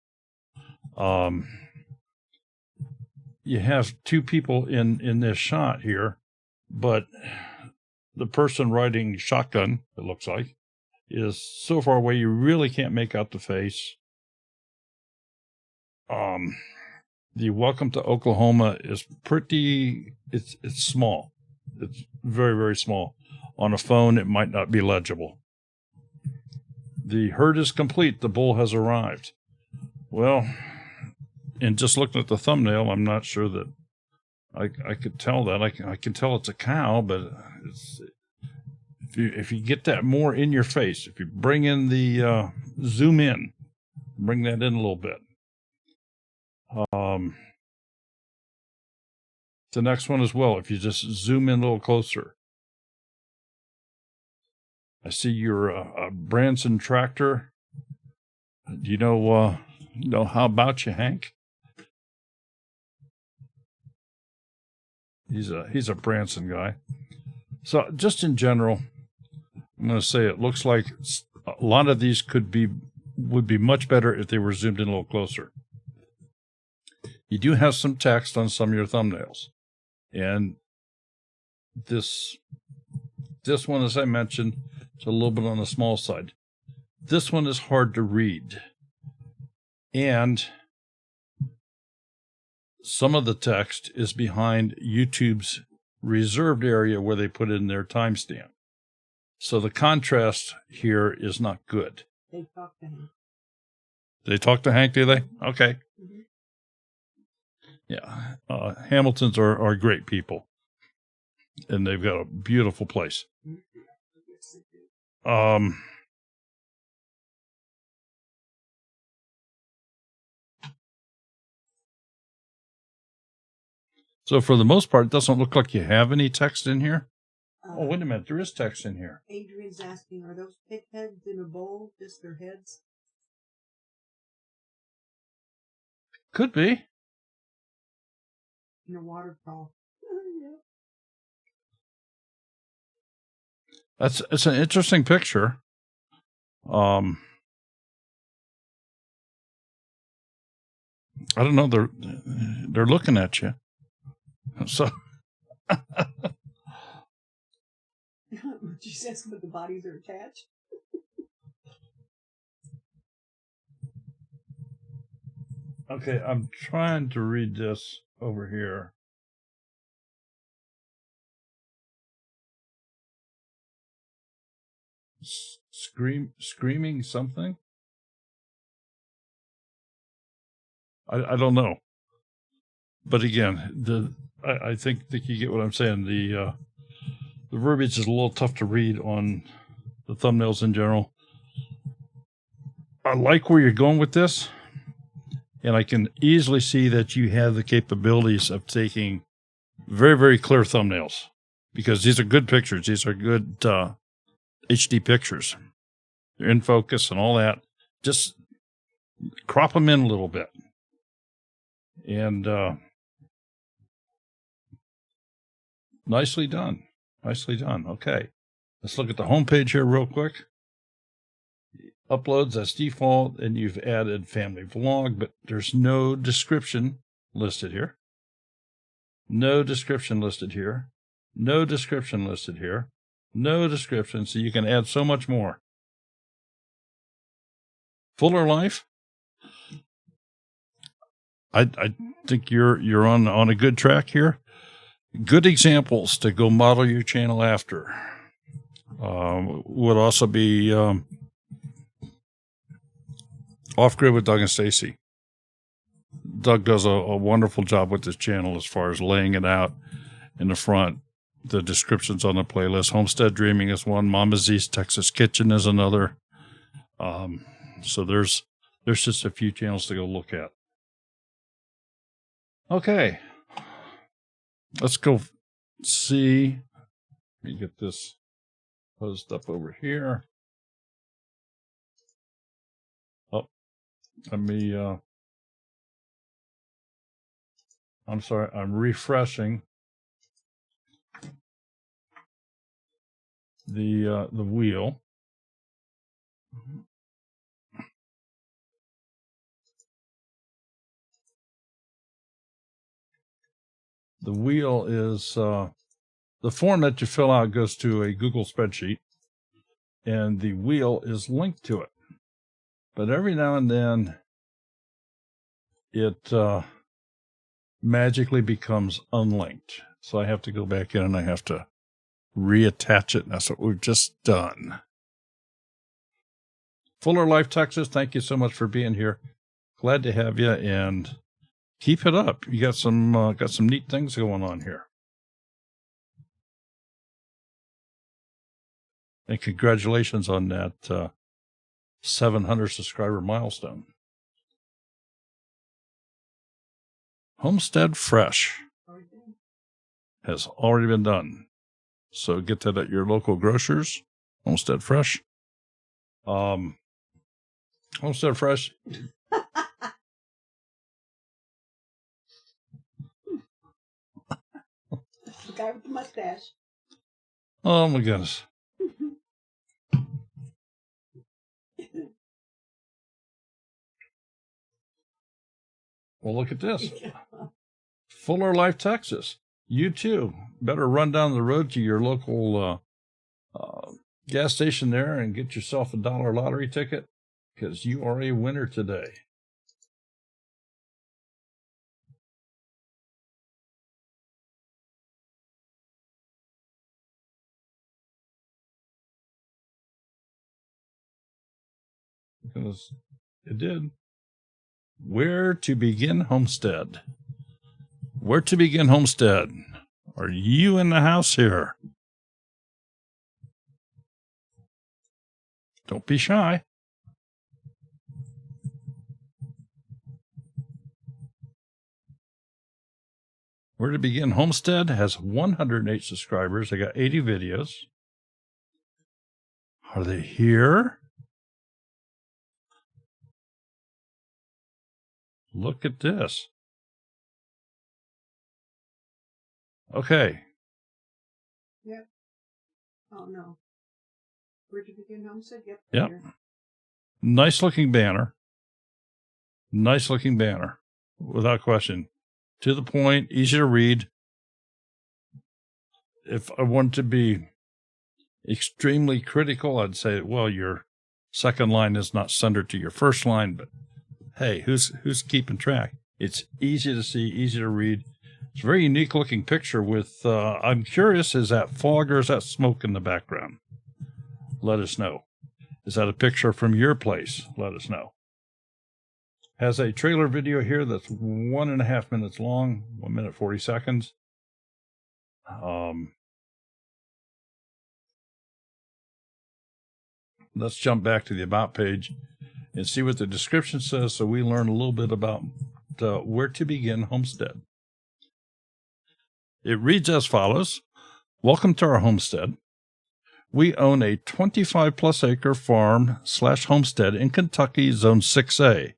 You have two people in this shot here, but the person riding shotgun, it looks like, is so far away you really can't make out the face. The Welcome to Oklahoma is pretty, it's small. It's very, very small. On a phone, it might not be legible. The herd is complete. The bull has arrived. Well, and just looking at the thumbnail, I'm not sure that I could tell that. I can tell it's a cow, but it's, if you get that more in your face, if you bring in the zoom in, bring that in a little bit. The next one as well, if you just zoom in a little closer. I see you're a Branson tractor. Do you know how about you, Hank? He's a Branson guy. So just in general, I'm going to say it looks like a lot of these would be much better if they were zoomed in a little closer. You do have some text on some of your thumbnails. And this one, as I mentioned, is a little bit on the small side. This one is hard to read. And some of the text is behind YouTube's reserved area where they put in their timestamp. So the contrast here is not good. They talk to him. They talk to Hank, do they? Okay. Mm-hmm. Yeah. Hamiltons are great people. And they've got a beautiful place. So for the most part, it doesn't look like you have any text in here. Oh, wait a minute. There is text in here. Adrian's asking, are those pig heads in a bowl? Just their heads? Could be. In a waterfall. It's an interesting picture. I don't know. They're looking at you. So. She says, but the bodies are attached. Okay, I'm trying to read this over here. Screaming something? I don't know. But again, I think that you get what I'm saying. The verbiage is a little tough to read on the thumbnails in general. I like where you're going with this, and I can easily see that you have the capabilities of taking very, very clear thumbnails, because these are good pictures. These are good HD pictures. They're in focus and all that. Just crop them in a little bit. And nicely done. Nicely done. Okay. Let's look at the home page here real quick. Uploads as default, and you've added family vlog, but there's no description listed here. No description listed here. No description listed here. No description, so you can add so much more. Fuller Life. I think you're on a good track here. Good examples to go model your channel after. Would also be Off Grid with Doug and Stacy. Doug does a wonderful job with this channel as far as laying it out in the front. The descriptions on the playlist. Homestead Dreaming is one. Mama Z's Texas Kitchen is another. So there's just a few channels to go look at. Okay. Let's go see. Let me get this posed up over here. Oh, let me, I'm sorry, I'm refreshing the wheel. The wheel is the form that you fill out goes to a Google spreadsheet, and the wheel is linked to it. But every now and then, it magically becomes unlinked. So I have to go back in and I have to reattach it. And that's what we've just done. Fuller Life, Texas, thank you so much for being here. Glad to have you, and keep it up. You got some neat things going on here. And congratulations on that 700 subscriber milestone. Homestead Fresh has already been done. So get that at your local grocers. Homestead Fresh. Homestead Fresh. The guy with the mustache. Oh my goodness. Well, look at this. Fuller Life, Texas. You too better run down the road to your local gas station there and get yourself a $1 lottery ticket, because you are a winner today. Because it did. Where to begin homestead? Where to begin homestead? Are you in the house here? Don't be shy. Where to Begin Homestead has 108 subscribers. They got 80 videos. Are they here? Look at this. Okay. Yep. Oh, no. Where to Begin Homestead? Yep. Yep. Here. Nice looking banner. Nice looking banner. Without question. To the point, easy to read. If I want to be extremely critical, I'd say, well, your second line is not centered to your first line, but hey, who's keeping track? It's easy to see, easy to read. It's a very unique looking picture with, I'm curious, is that fog or is that smoke in the background? Let us know. Is that a picture from your place? Let us know. Has a trailer video here that's 1.5 minutes long, 1 minute 40 seconds. Let's jump back to the About page and see what the description says, so we learn a little bit about where to begin homestead. It reads as follows. Welcome to our homestead. We own a 25-plus acre farm/homestead in Kentucky, Zone 6A.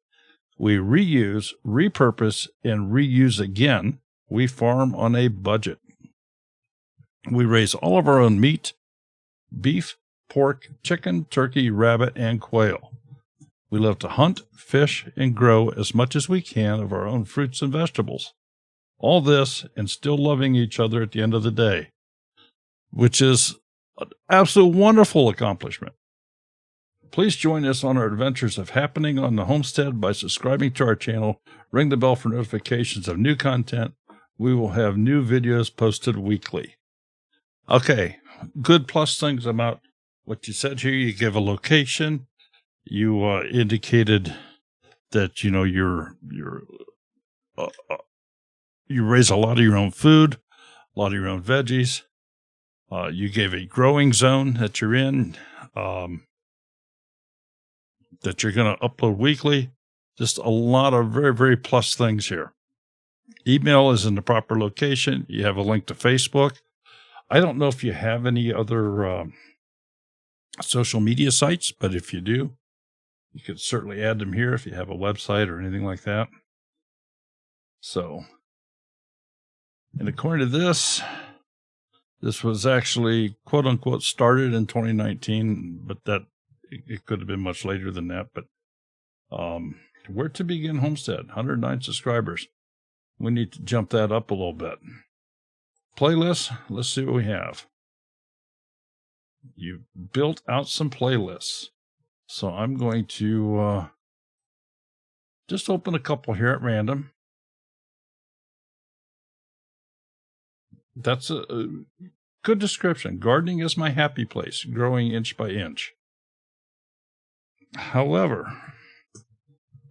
We reuse, repurpose, and reuse again. We farm on a budget. We raise all of our own meat, beef, pork, chicken, turkey, rabbit, and quail. We love to hunt, fish, and grow as much as we can of our own fruits and vegetables. All this and still loving each other at the end of the day, which is an absolute wonderful accomplishment. Please join us on our adventures of happening on the homestead by subscribing to our channel. Ring the bell for notifications of new content. We will have new videos posted weekly. Okay, good plus things about what you said here. You give a location. You indicated that, you know, you raise a lot of your own food, a lot of your own veggies. You gave a growing zone that you're in, that you're going to upload weekly. Just a lot of very, very plus things here. Email is in the proper location. You have a link to Facebook. I don't know if you have any other social media sites, but if you do, you could certainly add them here if you have a website or anything like that. So, and according to this was actually quote unquote started in 2019, but that it could have been much later than that. But where to begin homestead, 109 subscribers. We need to jump that up a little bit. Playlists, let's see what we have. You built out some playlists. So I'm going to just open a couple here at random. That's a good description. Gardening is my happy place, growing inch by inch. However,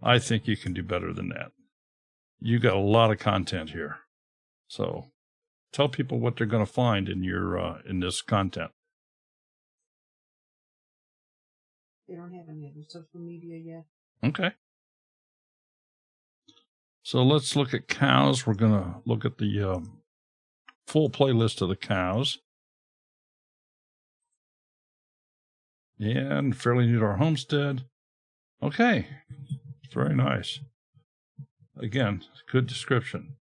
I think you can do better than that. You got a lot of content here. So tell people what they're going to find in your in this content. They don't have any other social media yet. Okay. So let's look at cows. We're going to look at the full playlist of the cows. And fairly new to our homestead. Okay. Very nice. Again, good description.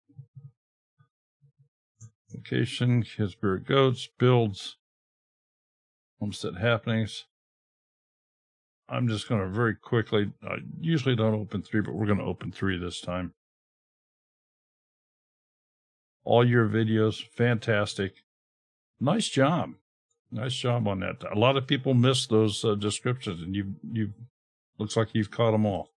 Location, Kidsbury Goats, builds, homestead happenings. I'm just going to very quickly, I usually don't open 3, but we're going to open 3 this time. All your videos, fantastic. Nice job. Nice job on that. A lot of people miss those descriptions, and you looks like you've caught them all.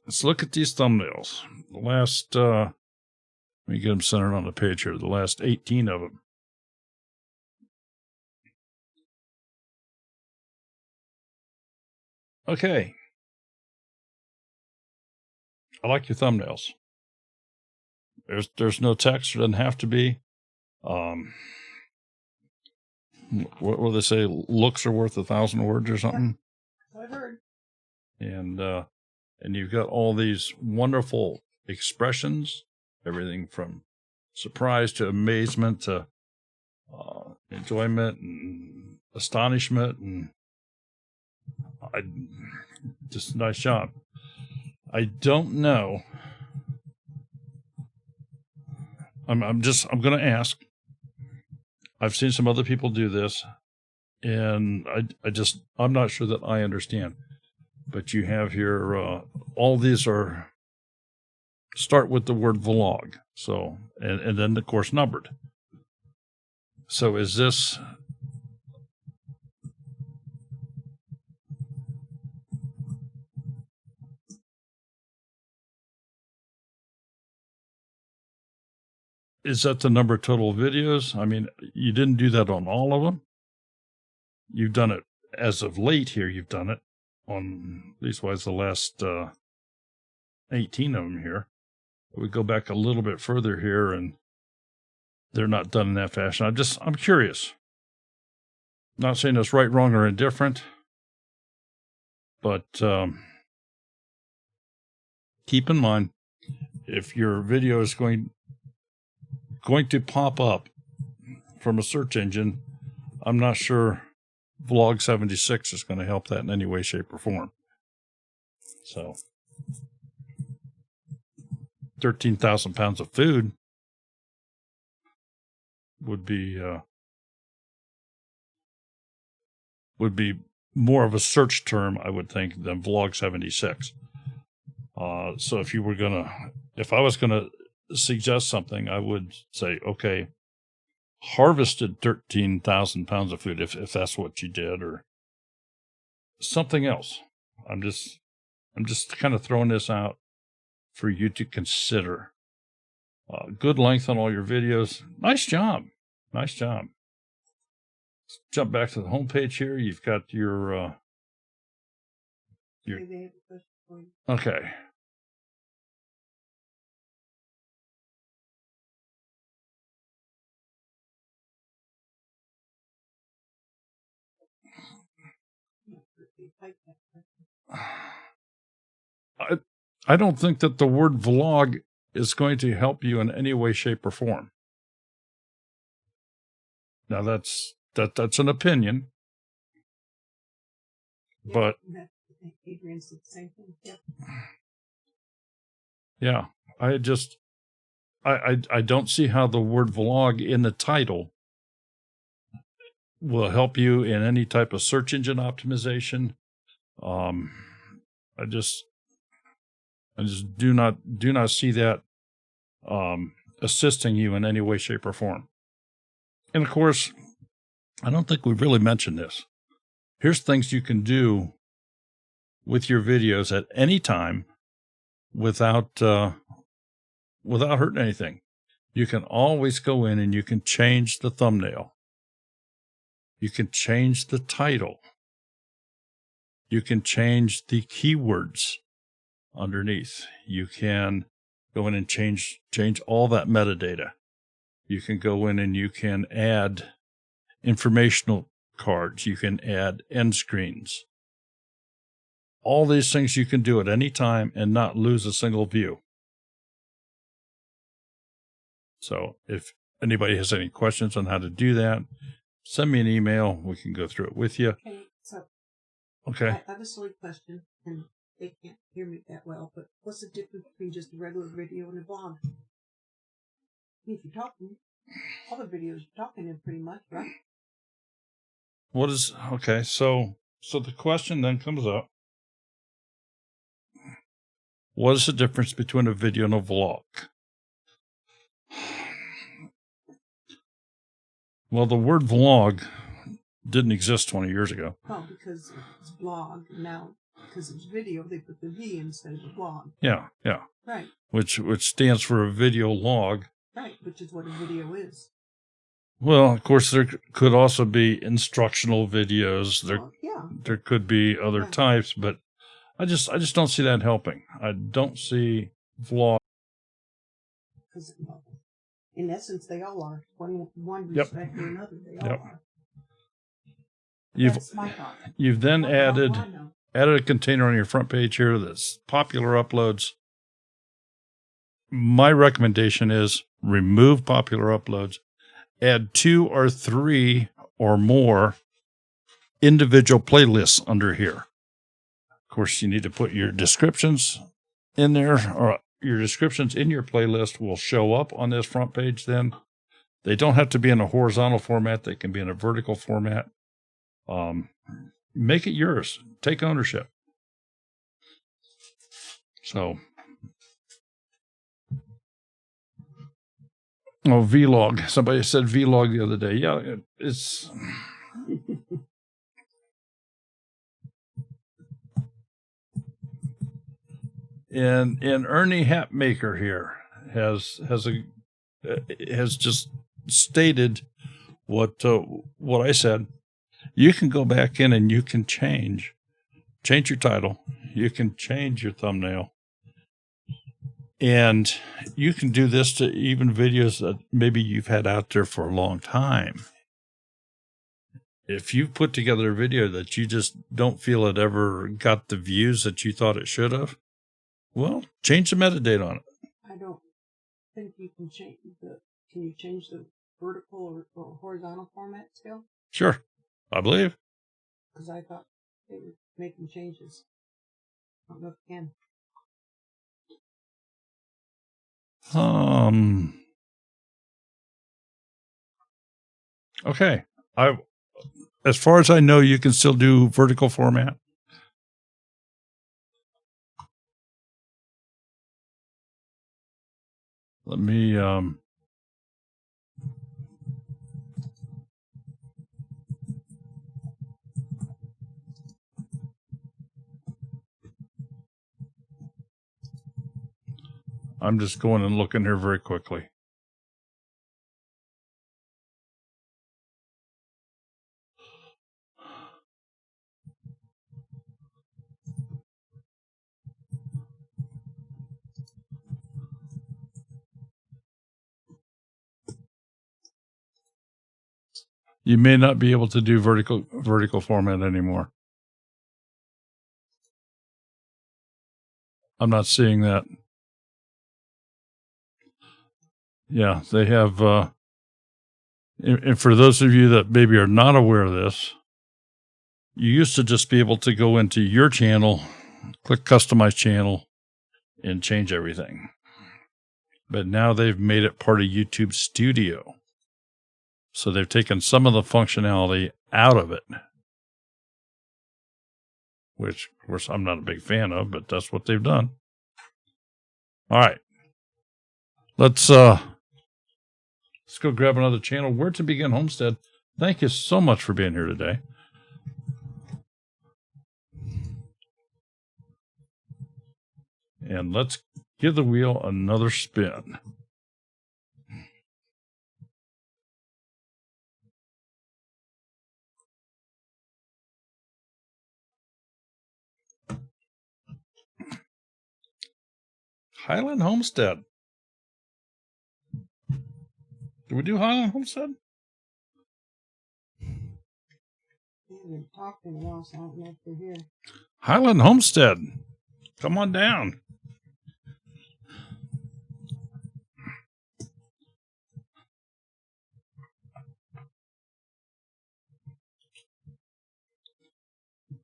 Let's look at these thumbnails. The last, let me get them centered on the page here. The last 18 of them. Okay. I like your thumbnails. There's no text. There doesn't have to be. What will they say? Looks are worth 1,000 words or something. I've heard. And you've got all these wonderful expressions, everything from surprise to amazement to enjoyment and astonishment, and just a nice job. I don't know. I'm going to ask. I've seen some other people do this, and I'm not sure that I understand. But you have here, all these start with the word vlog. So, and then of course numbered. So is this, is that the number of total videos? I mean, you didn't do that on all of them. You've done it as of late here. You've done it on leastwise the last 18 of them here. We go back a little bit further here, and they're not done in that fashion. I'm curious. Not saying it's right, wrong, or indifferent, but keep in mind, if your video is going to pop up from a search engine, I'm not sure Vlog 76 is going to help that in any way, shape, or form. So, 13,000 pounds of food. would be more of a search term, I would think, than Vlog 76. So if I was gonna suggest something, I would say, okay, harvested 13,000 pounds of food, if that's what you did, or something else. I'm just kind of throwing this out for you to consider. Good length on all your videos. Nice job. Nice job. Let's jump back to the homepage here. You've got your Maybe I have a question for you. okay. I don't think that the word vlog is going to help you in any way, shape, or form. Now that's an opinion, but Adrian said the same thing. Yep. yeah, I don't see how the word vlog in the title will help you in any type of search engine optimization. I just do not see that assisting you in any way, shape, or form. And of course, I don't think we've really mentioned this. Here's things you can do with your videos at any time without hurting anything. You can always go in and you can change the thumbnail. You can change the title. You can change the keywords underneath. You can go in and change all that metadata. You can go in and you can add informational cards. You can add end screens. All these things you can do at any time and not lose a single view. So if anybody has any questions on how to do that, send me an email. We can go through it with you. Okay, so Okay. I have a silly question, and they can't hear me that well, but what's the difference between just a regular video and a vlog? If you're talking, all the videos you're talking in pretty much, right? Okay, so the question then comes up. What is the difference between a video and a vlog? Well, the word vlog didn't exist 20 years ago. Oh, because it's blog, now because it's video, they put the V instead of the blog. Yeah. Right, Which stands for a video log. right, which is what a video is. Well, of course, there could also be instructional videos. There could be other Yeah. types, but I just don't see that helping. I don't see vlog. Because in essence, they all are. One Yep. respect or another, they all Yep. are. You've That's my thought. then What added do I know? a container on your front page here that's popular uploads. My recommendation is remove popular uploads, add 2 or 3 or more individual playlists under here. Of course, you need to put your descriptions in there, or your descriptions in your playlist will show up on this front page then. They don't have to be in a horizontal format. They can be in a vertical format. Make it yours. Take ownership. So, vlog. Somebody said vlog the other day. Yeah, it's... And Ernie Hatmaker here has just stated what I said. You can go back in and you can change your title. You can change your thumbnail. And you can do this to even videos that maybe you've had out there for a long time. If you've put together a video that you just don't feel it ever got the views that you thought it should have, well, change the metadata on it. I don't think you can change Can you change the vertical or horizontal format still? Sure, I believe. Because I thought they were making changes. I don't know if you can. Okay. As far as I know, you can still do vertical format. Let me, I'm just going and looking here very quickly. You may not be able to do vertical format anymore. I'm not seeing that. Yeah, they have, and for those of you that maybe are not aware of this, you used to just be able to go into your channel, click customize channel, and change everything. But now they've made it part of YouTube Studio. So they've taken some of the functionality out of it, which, of course, I'm not a big fan of, but that's what they've done. All right. Let's go grab another channel. Where to Begin Homestead. Thank you so much for being here today. And let's give the wheel another spin. Highland Homestead. Did we do Highland Homestead? We've been talking a while, so I don't know if they're here. Highland Homestead. Come on down.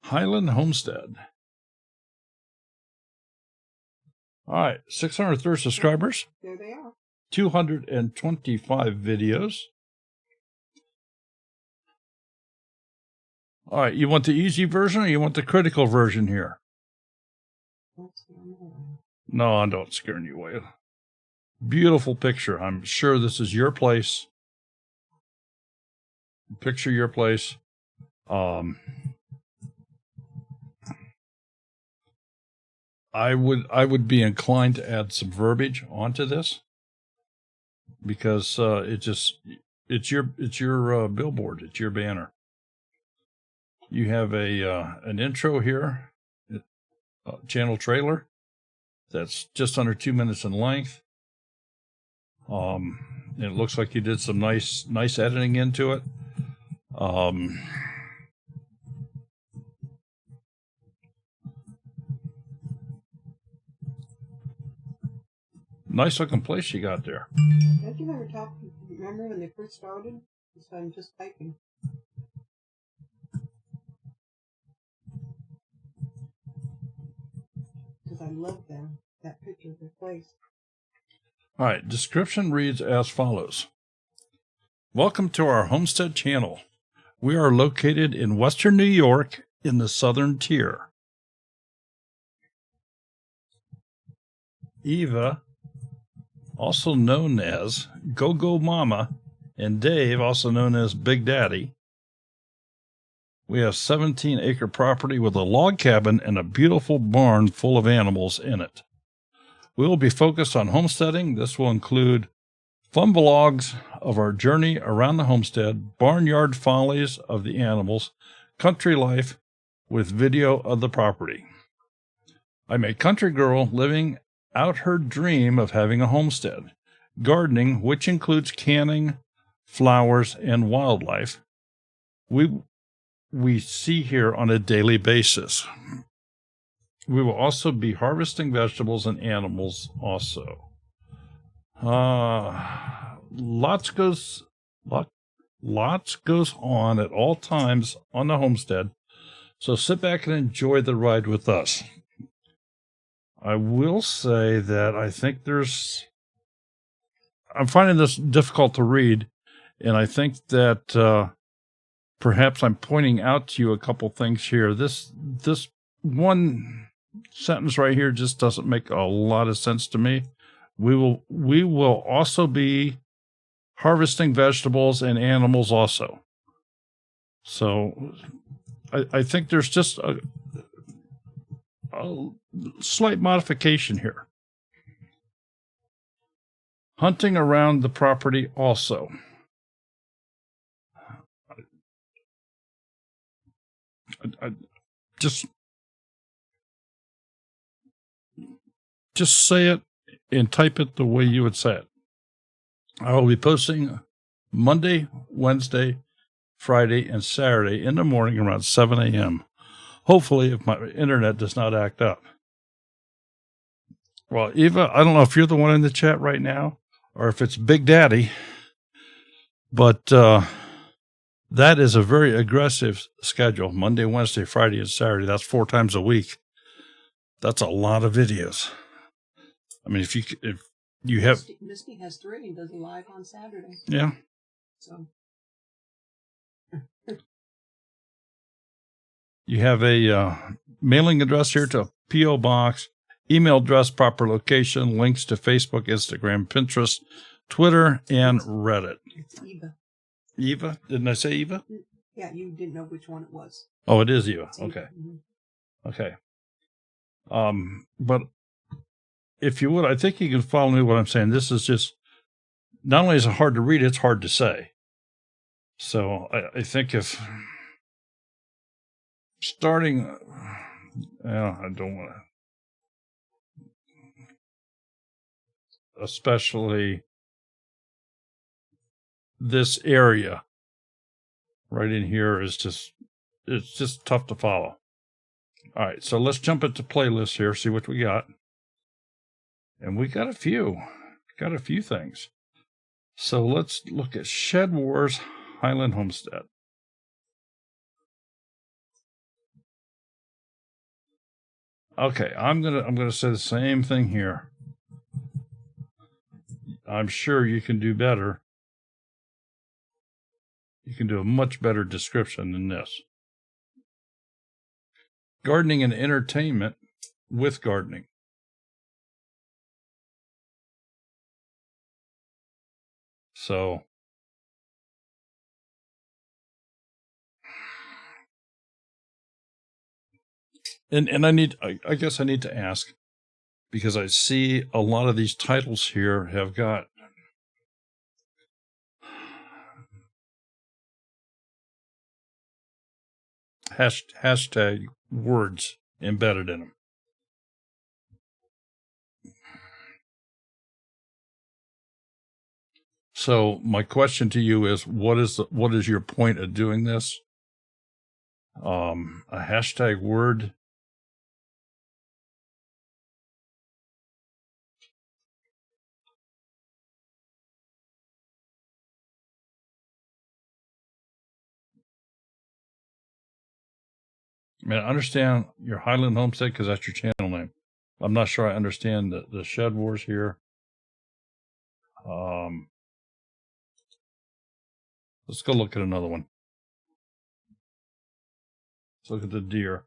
Highland Homestead. All right, 630 subscribers. There they are. 225 videos. All right, you want the easy version or you want the critical version here? No, I don't scaring you away. Beautiful picture. I'm sure this is your place. Picture your place. I would be inclined to add some verbiage onto this because it's your billboard, it's your banner. You have an intro here, channel trailer that's just under 2 minutes in length. And it looks like you did some nice editing into it. Nice looking place you got there. Don't you ever talk? Remember when they first started? So I'm just typing. Because I love that picture of the place. All right, description reads as follows. Welcome to our homestead channel. We are located in Western New York in the Southern Tier. Eva, also known as Go-Go Mama, and Dave, also known as Big Daddy. We have 17-acre property with a log cabin and a beautiful barn full of animals in it. We will be focused on homesteading. This will include fun vlogs of our journey around the homestead, barnyard follies of the animals, country life with video of the property. I'm a country girl living out her dream of having a homestead, gardening, which includes canning, flowers, and wildlife. We see here on a daily basis. We will also be harvesting vegetables and animals also. Lots goes on at all times on the homestead, so sit back and enjoy the ride with us. I will say that I think I'm finding this difficult to read. And I think that perhaps I'm pointing out to you a couple things here. This one sentence right here just doesn't make a lot of sense to me. We will also be harvesting vegetables and animals also. So I think there's just a slight modification here. Hunting around the property also. I just say it and type it the way you would say it. I will be posting Monday, Wednesday, Friday, and Saturday in the morning around 7 a.m. Hopefully, if my internet does not act up. Well, Eva, I don't know if you're the one in the chat right now or if it's Big Daddy, but that is a very aggressive schedule. Monday, Wednesday, Friday, and Saturday. That's 4 times a week. That's a lot of videos. I mean, if you have... Misty has 3 and does a live on Saturday. Yeah. So... You have a mailing address here to a P.O. Box, email address, proper location, links to Facebook, Instagram, Pinterest, Twitter, and Reddit. It's Eva. Eva? Didn't I say Eva? Yeah, you didn't know which one it was. Oh, it is Eva. It's Eva. Okay. Mm-hmm. Okay. But if you would, I think you can follow me what I'm saying. This is just, not only is it hard to read, it's hard to say. So I think if starting, I don't want to, especially this area right in here is just, it's just tough to follow. All right, so let's jump into playlists here, see what we got. And we got a few things. So let's look at Shed Wars Highland Homestead. Okay, I'm gonna say the same thing here. I'm sure you can do better. You can do a much better description than this. Gardening and entertainment with gardening. So, and I guess I need to ask, because I see a lot of these titles here have got hashtag words embedded in them. So my question to you is, what is your point of doing this? A hashtag word. I mean, I understand your Highland Homestead because that's your channel name. I'm not sure I understand the Shed Wars here. Let's go look at another one. Let's look at the deer.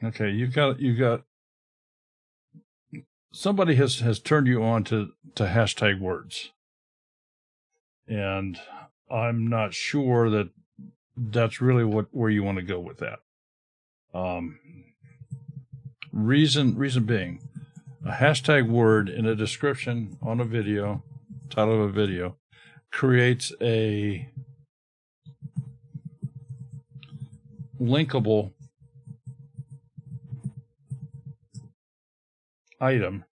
Okay, you've got somebody has turned you on to hashtag words. And I'm not sure that that's really where you want to go with that. Reason being, a hashtag word in a description on a video, title of a video, creates a linkable item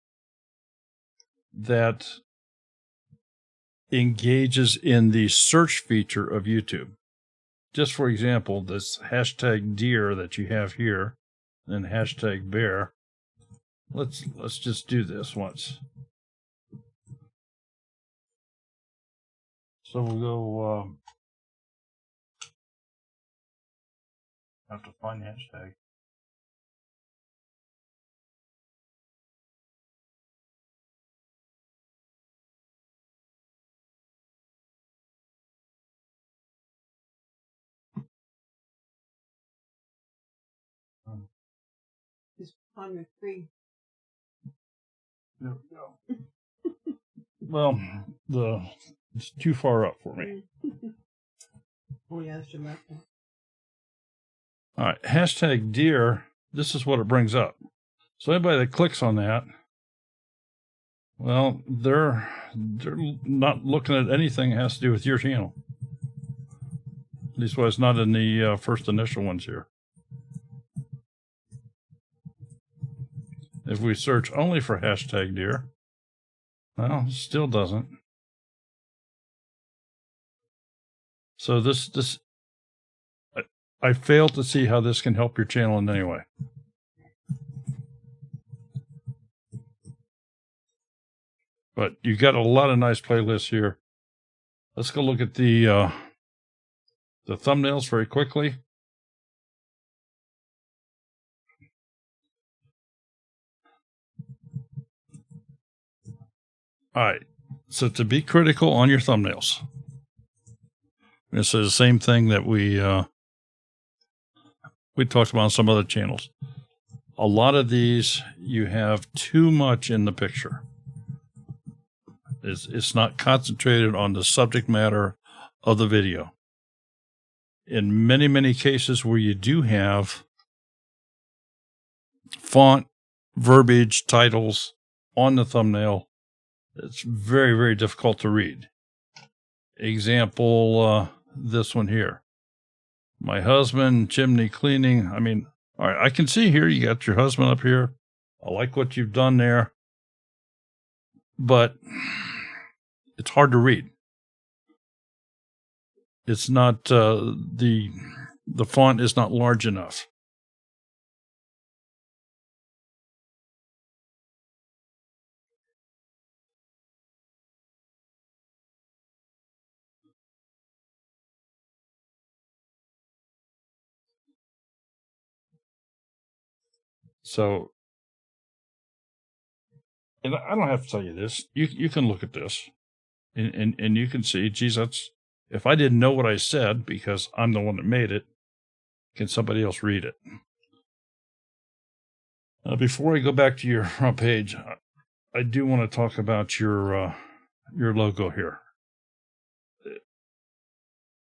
that engages in the search feature of YouTube. Just for example, this hashtag deer that you have here, and hashtag bear. Let's just do this once. So we'll go. Have to find hashtag. On your screen. There we go. Well, it's too far up for me. Oh, yeah, that's your left one. All right, hashtag deer. This is what it brings up. So anybody that clicks on that, well, they're not looking at anything that has to do with your channel. At least why it's not in the first initial ones here. If we search only for hashtag deer, well, it still doesn't. So I failed to see how this can help your channel in any way. But you got a lot of nice playlists here. Let's go look at the thumbnails very quickly. All right. So to be critical on your thumbnails, this is the same thing that we talked about on some other channels. A lot of these, you have too much in the picture. It's not concentrated on the subject matter of the video. In many, many cases where you do have font, verbiage, titles on the thumbnail, it's very, very difficult to read. Example, this one here. My husband, chimney cleaning. I mean, all right, I can see here you got your husband up here. I like what you've done there. But it's hard to read. It's not, the font is not large enough. So, and I don't have to tell you this. You can look at this, and you can see, geez, if I didn't know what I said because I'm the one that made it, can somebody else read it? Before I go back to your front page, I do want to talk about your logo here.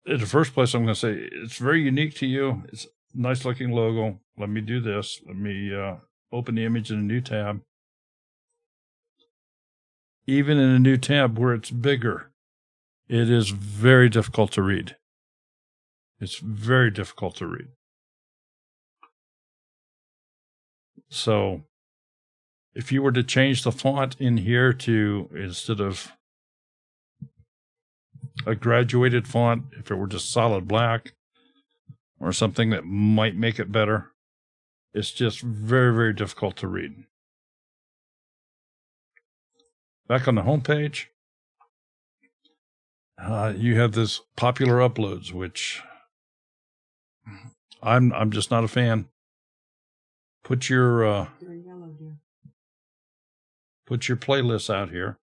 In the first place, I'm going to say it's very unique to you. It's a nice looking logo. Let me do this. Let me open the image in a new tab. Even in a new tab where it's bigger, it is very difficult to read. It's very difficult to read. So if you were to change the font in here to, instead of a graduated font, if it were just solid black or something that might make it better, it's just very, very difficult to read. Back on the home page, you have this popular uploads, which I'm just not a fan. Put your playlists out here,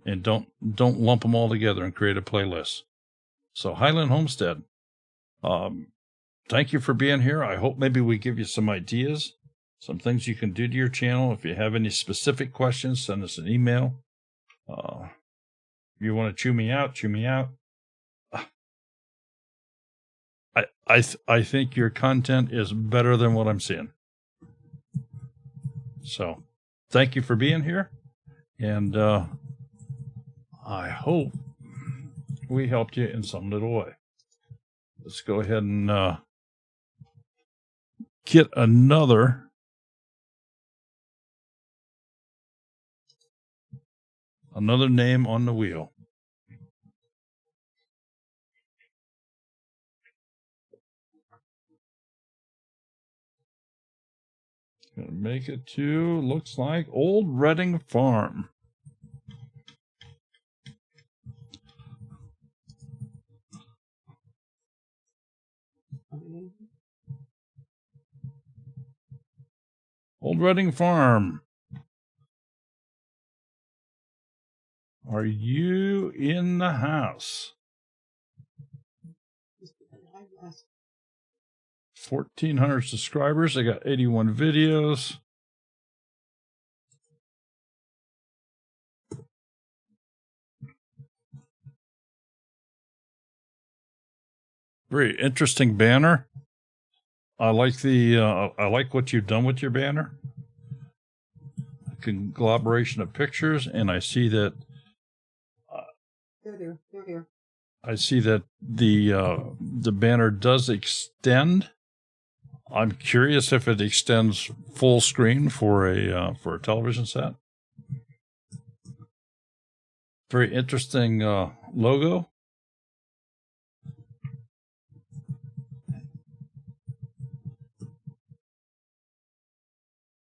and don't lump them all together and create a playlist. So Highland Homestead, thank you for being here. I hope maybe we give you some ideas, some things you can do to your channel. If you have any specific questions, send us an email. If you want to chew me out, chew me out. I think your content is better than what I'm seeing. So thank you for being here. And I hope we helped you in some little way. Let's go ahead and get another name on the wheel. Gonna make it to, looks like, Old Redding Farm. Old Redding Farm. Are you in the house? 1,400 subscribers. I got 81 videos. Very interesting banner. I like I like what you've done with your banner. A conglomeration of pictures, and I see that They're there. I see that the banner does extend. I'm curious if it extends full screen for a television set. Very interesting logo.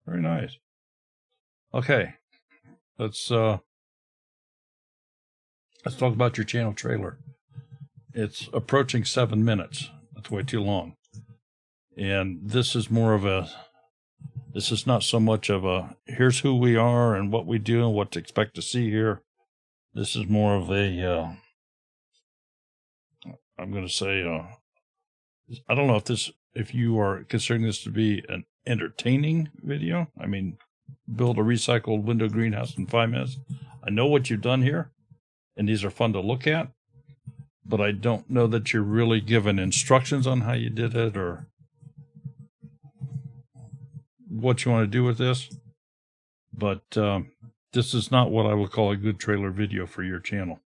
Very nice. Okay, let's talk about your channel trailer. It's approaching 7 minutes. That's way too long. And this is not so much of a, here's who we are and what we do and what to expect to see here. This is more of a, I'm going to say, I don't know if you are considering this to be an entertaining video. I mean, build a recycled window greenhouse in 5 minutes. I know what you've done here, and these are fun to look at, but I don't know that you're really given instructions on how you did it or what you want to do with this. But this is not what I would call a good trailer video for your channel.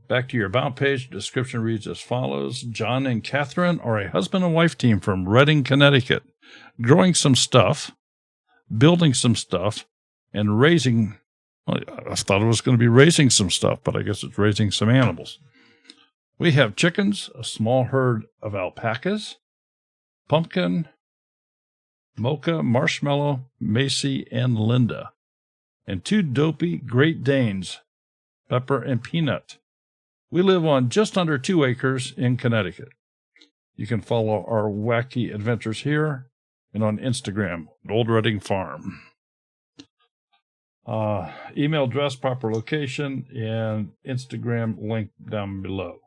Back to your About page, the description reads as follows. John and Catherine are a husband and wife team from Redding, Connecticut, growing some stuff, building some stuff, and raising, well, I thought it was going to be raising some stuff, but I guess it's raising some animals. We have chickens, a small herd of alpacas, Pumpkin, Mocha, Marshmallow, Macy, and Linda, and 2 dopey Great Danes, Pepper and Peanut. We live on just under 2 acres in Connecticut. You can follow our wacky adventures here and on Instagram at Old Redding Farm. Email address, proper location, and Instagram link down below.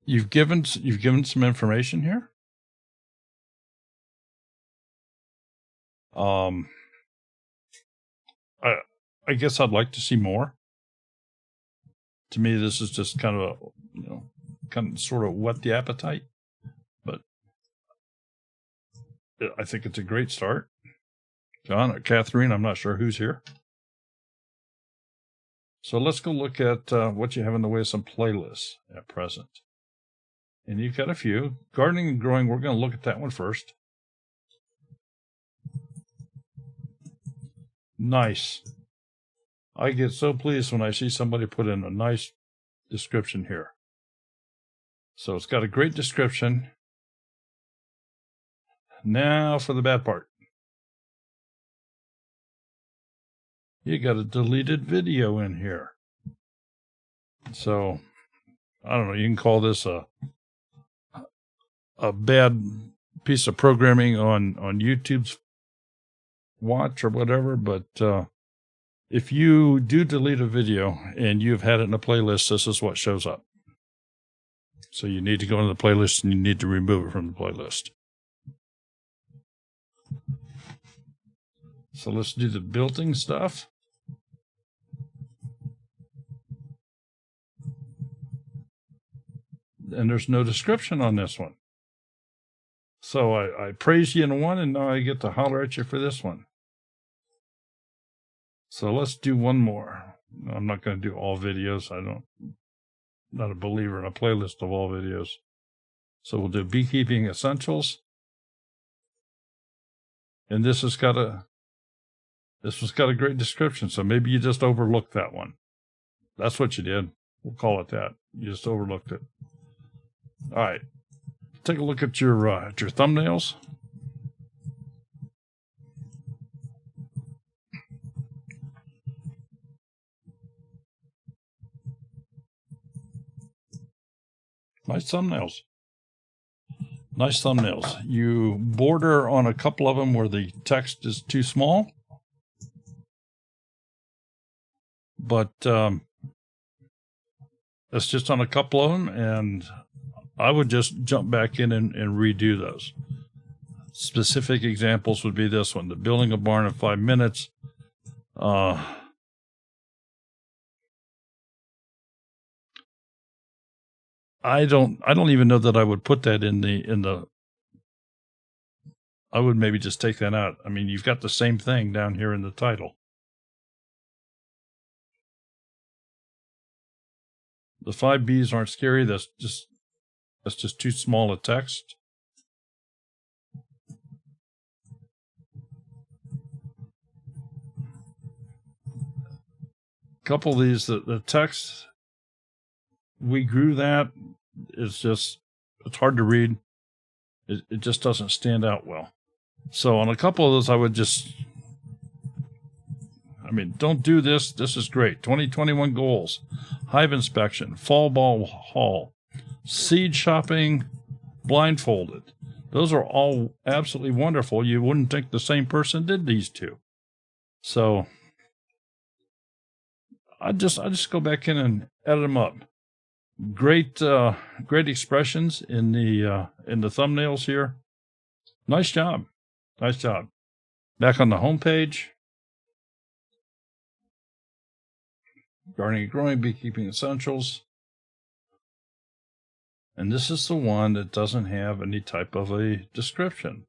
You've given some information here. I guess I'd like to see more. To me, this is just kind of sort of whet the appetite, but I think it's a great start. John or Catherine, I'm not sure who's here. So let's go look at what you have in the way of some playlists at present. And you've got a few. Gardening and growing, we're going to look at that one first. Nice. I get so pleased when I see somebody put in a nice description here. So it's got a great description. Now for the bad part. You got a deleted video in here. So, I don't know, you can call this a bad piece of programming on YouTube's watch or whatever, but if you do delete a video and you've had it in a playlist, this is what shows up. So you need to go into the playlist and you need to remove it from the playlist. So let's do the building stuff. And there's no description on this one. So I praise you in one, and now I get to holler at you for this one. So let's do one more. I'm not going to do all videos. I'm not a believer in a playlist of all videos. So we'll do beekeeping essentials. And this was got a great description. So maybe you just overlooked that one. That's what you did. We'll call it that. You just overlooked it. All right. Take a look at your thumbnails. Nice thumbnails. Nice thumbnails. You border on a couple of them where the text is too small. but that's just on a couple of them, and I would just jump back in and redo those. Specific examples would be this one: the building a barn in 5 minutes. I don't even know that I would put that in the. I would maybe just take that out. I mean, you've got the same thing down here in the title. The 5 B's aren't scary. That's just too small a text. Couple of these, the text, we grew that. It's hard to read. It just doesn't stand out well. So on a couple of those, I would don't do this. This is great. 2021 goals, hive inspection, fall ball haul, seed shopping, blindfolded. Those are all absolutely wonderful. You wouldn't think the same person did these two. So I just go back in and edit them up. Great expressions in the thumbnails here. Nice job. Back on the home page. Gardening and growing, beekeeping essentials. And this is the one that doesn't have any type of a description.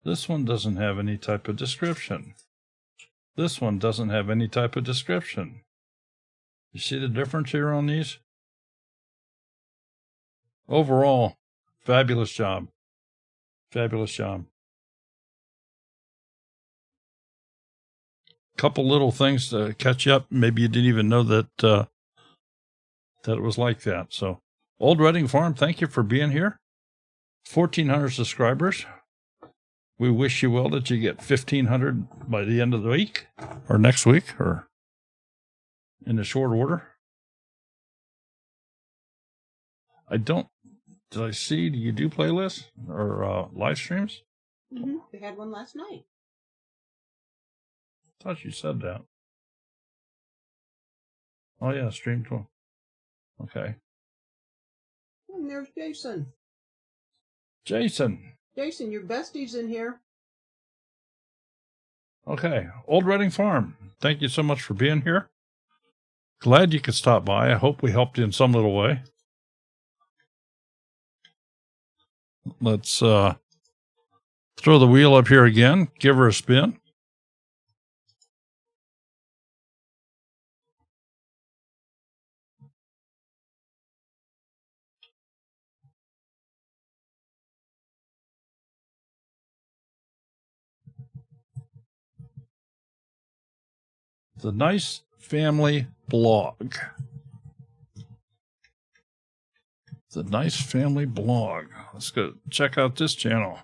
This one doesn't have any type of description. This one doesn't have any type of description. You see the difference here on these? Overall, fabulous job. Couple little things to catch you up. Maybe you didn't even know that it was like that. So, Old Reading Farm, thank you for being here. 1,400 subscribers. We wish you well that you get 1,500 by the end of the week, or next week, or in a short order. Did I see, do you do playlists or live streams? Mm-hmm. They had one last night. I thought you said that. Oh, yeah, stream 12. Okay. And there's Jason. Jason, your bestie's in here. Okay. Old Reading Farm, thank you so much for being here. Glad you could stop by. I hope we helped you in some little way. Let's throw the wheel up here again. Give her a spin. The Nice Family Blog. The Nice Family Blog. Let's go check out this channel.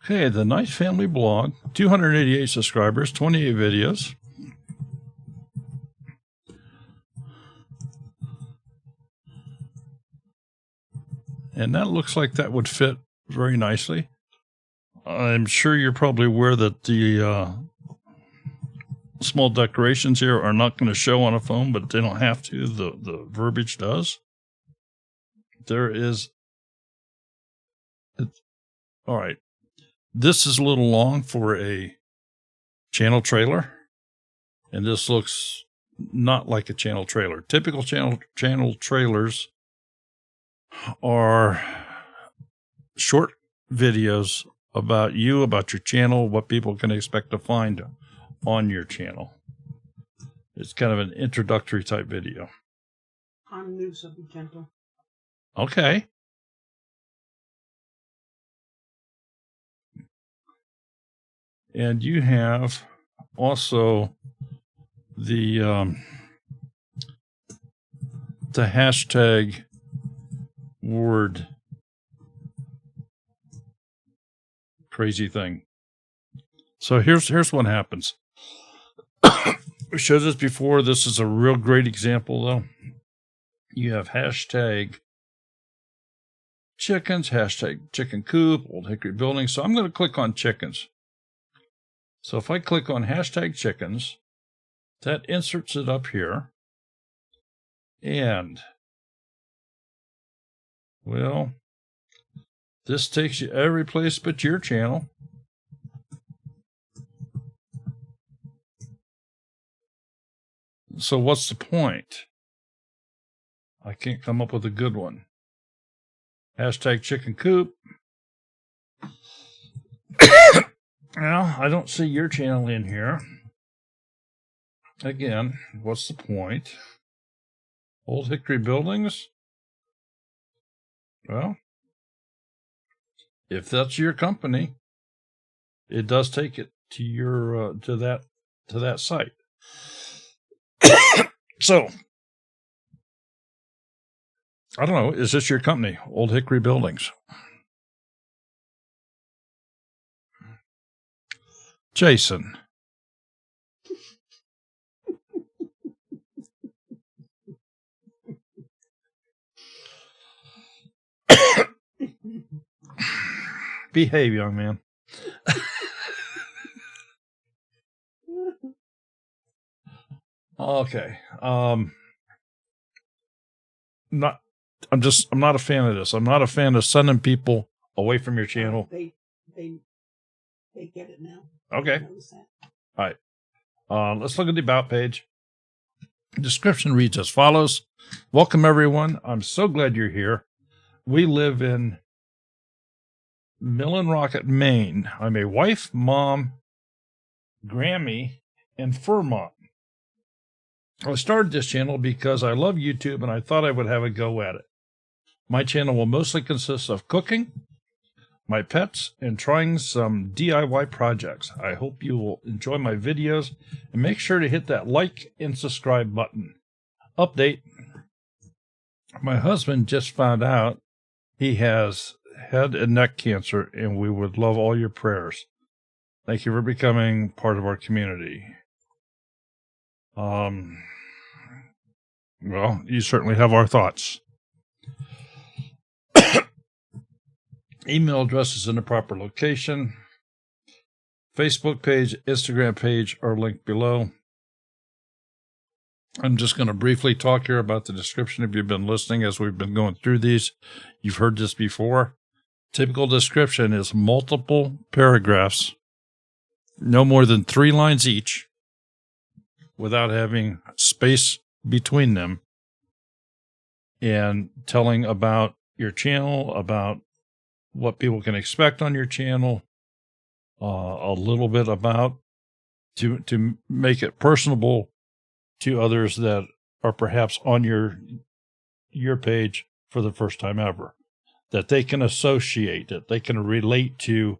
Okay, The Nice Family Blog. 288 subscribers, 28 videos. And that looks like that would fit very nicely. I'm sure you're probably aware that the small decorations here are not going to show on a phone, but they don't have to. The verbiage does. All right. This is a little long for a channel trailer, and this looks not like a channel trailer. Typical channel trailers are short videos about you, about your channel, what people can expect to find on your channel. It's kind of an introductory type video. I'm new, so be gentle. Okay. And you have also the hashtag word crazy thing. So here's what happens. We showed this before. This is a real great example, though. You have hashtag chickens, hashtag chicken coop, Old Hickory building. So I'm going to click on chickens. So if I click on hashtag chickens, that inserts it up here. And, well, this takes you every place but your channel. So what's the point? I can't come up with a good one. Hashtag chicken coop. Well, I don't see your channel in here. Again, what's the point? Old Hickory buildings? Well, if that's your company, it does take it to your to that site. So, I don't know. Is this your company, Old Hickory Buildings? Jason. Behave, young man. Okay. I'm not a fan of this. I'm not a fan of sending people away from your channel. They get it now. Okay. I noticed that. All right. Let's look at the About page. Description reads as follows. Welcome, everyone. I'm so glad you're here. We live in Millen Rocket, Maine. I'm a wife, mom, Grammy, and fur mom. I started this channel because I love YouTube and I thought I would have a go at it. My channel will mostly consist of cooking, my pets, and trying some DIY projects. I hope you will enjoy my videos and make sure to hit that like and subscribe button. Update. My husband just found out he has head and neck cancer, and we would love all your prayers. Thank you for becoming part of our community. Well, you certainly have our thoughts. Email address is in the proper location. Facebook page, Instagram page are linked below. I'm just going to briefly talk here about the description. If you've been listening as we've been going through these, you've heard this before. Typical description is multiple paragraphs, no more than 3 lines each, without having space between them, and telling about your channel, about what people can expect on your channel, a little bit about to make it personable to others that are perhaps on your page for the first time ever, that they can associate, that they can relate to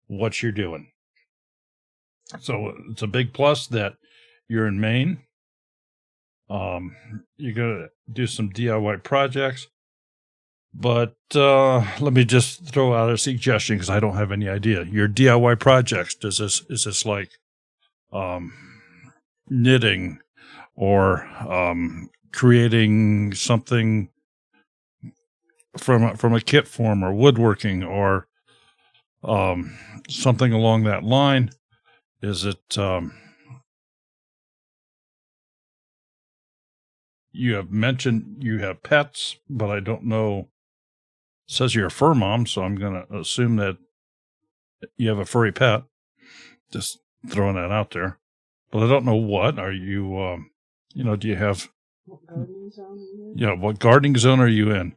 what you're doing. So it's a big plus that you're in Maine. You're going to do some DIY projects, but let me just throw out a suggestion because I don't have any idea. Your DIY projects, is this like knitting or creating something from a kit form, or woodworking, or something along that line? Is it you have mentioned you have pets, but I don't know. It says you're a fur mom, so I'm going to assume that you have a furry pet. Just throwing that out there. But I don't know what. Are you, do you have... What gardening zone are you in? Yeah, what gardening zone are you in?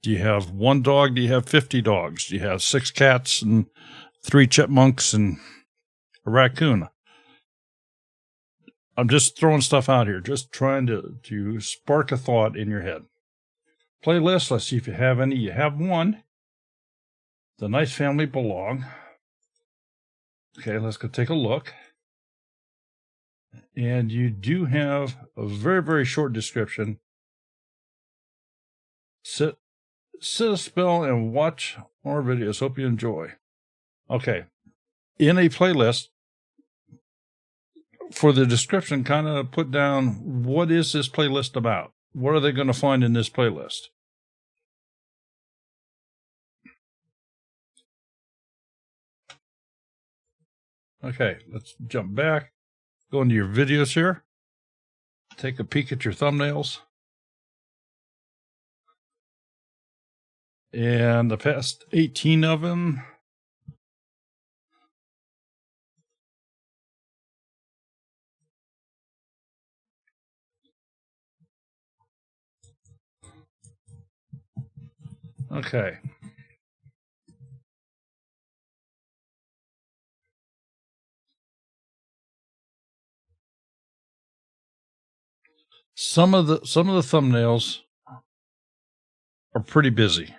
Do you have 1 dog? Do you have 50 dogs? Do you have 6 cats and 3 chipmunks and a raccoon? I'm just throwing stuff out here, just trying to spark a thought in your head. Playlist, let's see if you have any. You have one. The Nice Family Belong. Okay, let's go take a look. And you do have a very, very short description. Sit a spell and watch more videos. Hope you enjoy. Okay. In a playlist, for the description, kind of put down, what is this playlist about? What are they going to find in this playlist? Okay, let's jump back. Go into your videos here. Take a peek at your thumbnails. And the past 18 of them. Okay. Some of the thumbnails are pretty busy.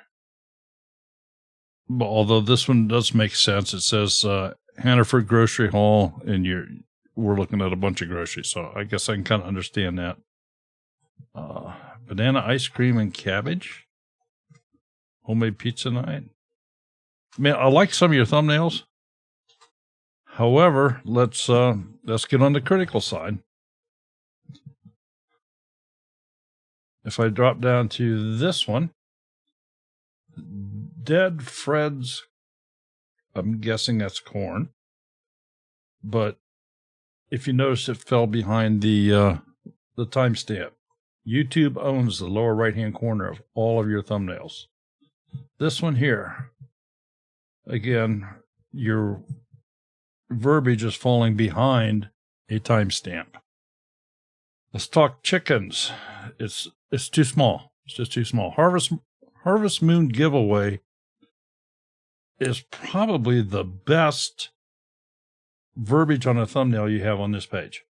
Although this one does make sense. It says Hannaford Grocery Haul, and we're looking at a bunch of groceries, so I guess I can kind of understand that. Banana ice cream and cabbage, homemade pizza night. Man, I like some of your thumbnails. However, let's get on the critical side. If I drop down to this one, Dead Fred's, I'm guessing that's corn. But if you notice, it fell behind the timestamp. YouTube owns the lower right-hand corner of all of your thumbnails. This one here, again, your verbiage is falling behind a timestamp. Let's talk chickens. It's too small. It's just too small. Harvest Moon giveaway is probably the best verbiage on a thumbnail you have on this page.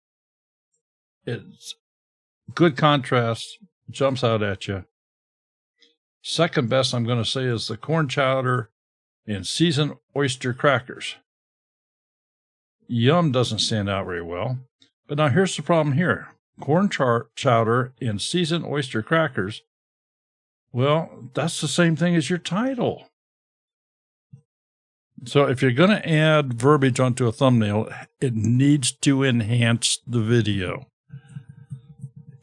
It's good contrast, jumps out at you. Second best, I'm going to say, is the corn chowder and seasoned oyster crackers. Yum doesn't stand out very well. But now here's the problem here. Corn chowder and seasoned oyster crackers, well, that's the same thing as your title. So if you're going to add verbiage onto a thumbnail, it needs to enhance the video.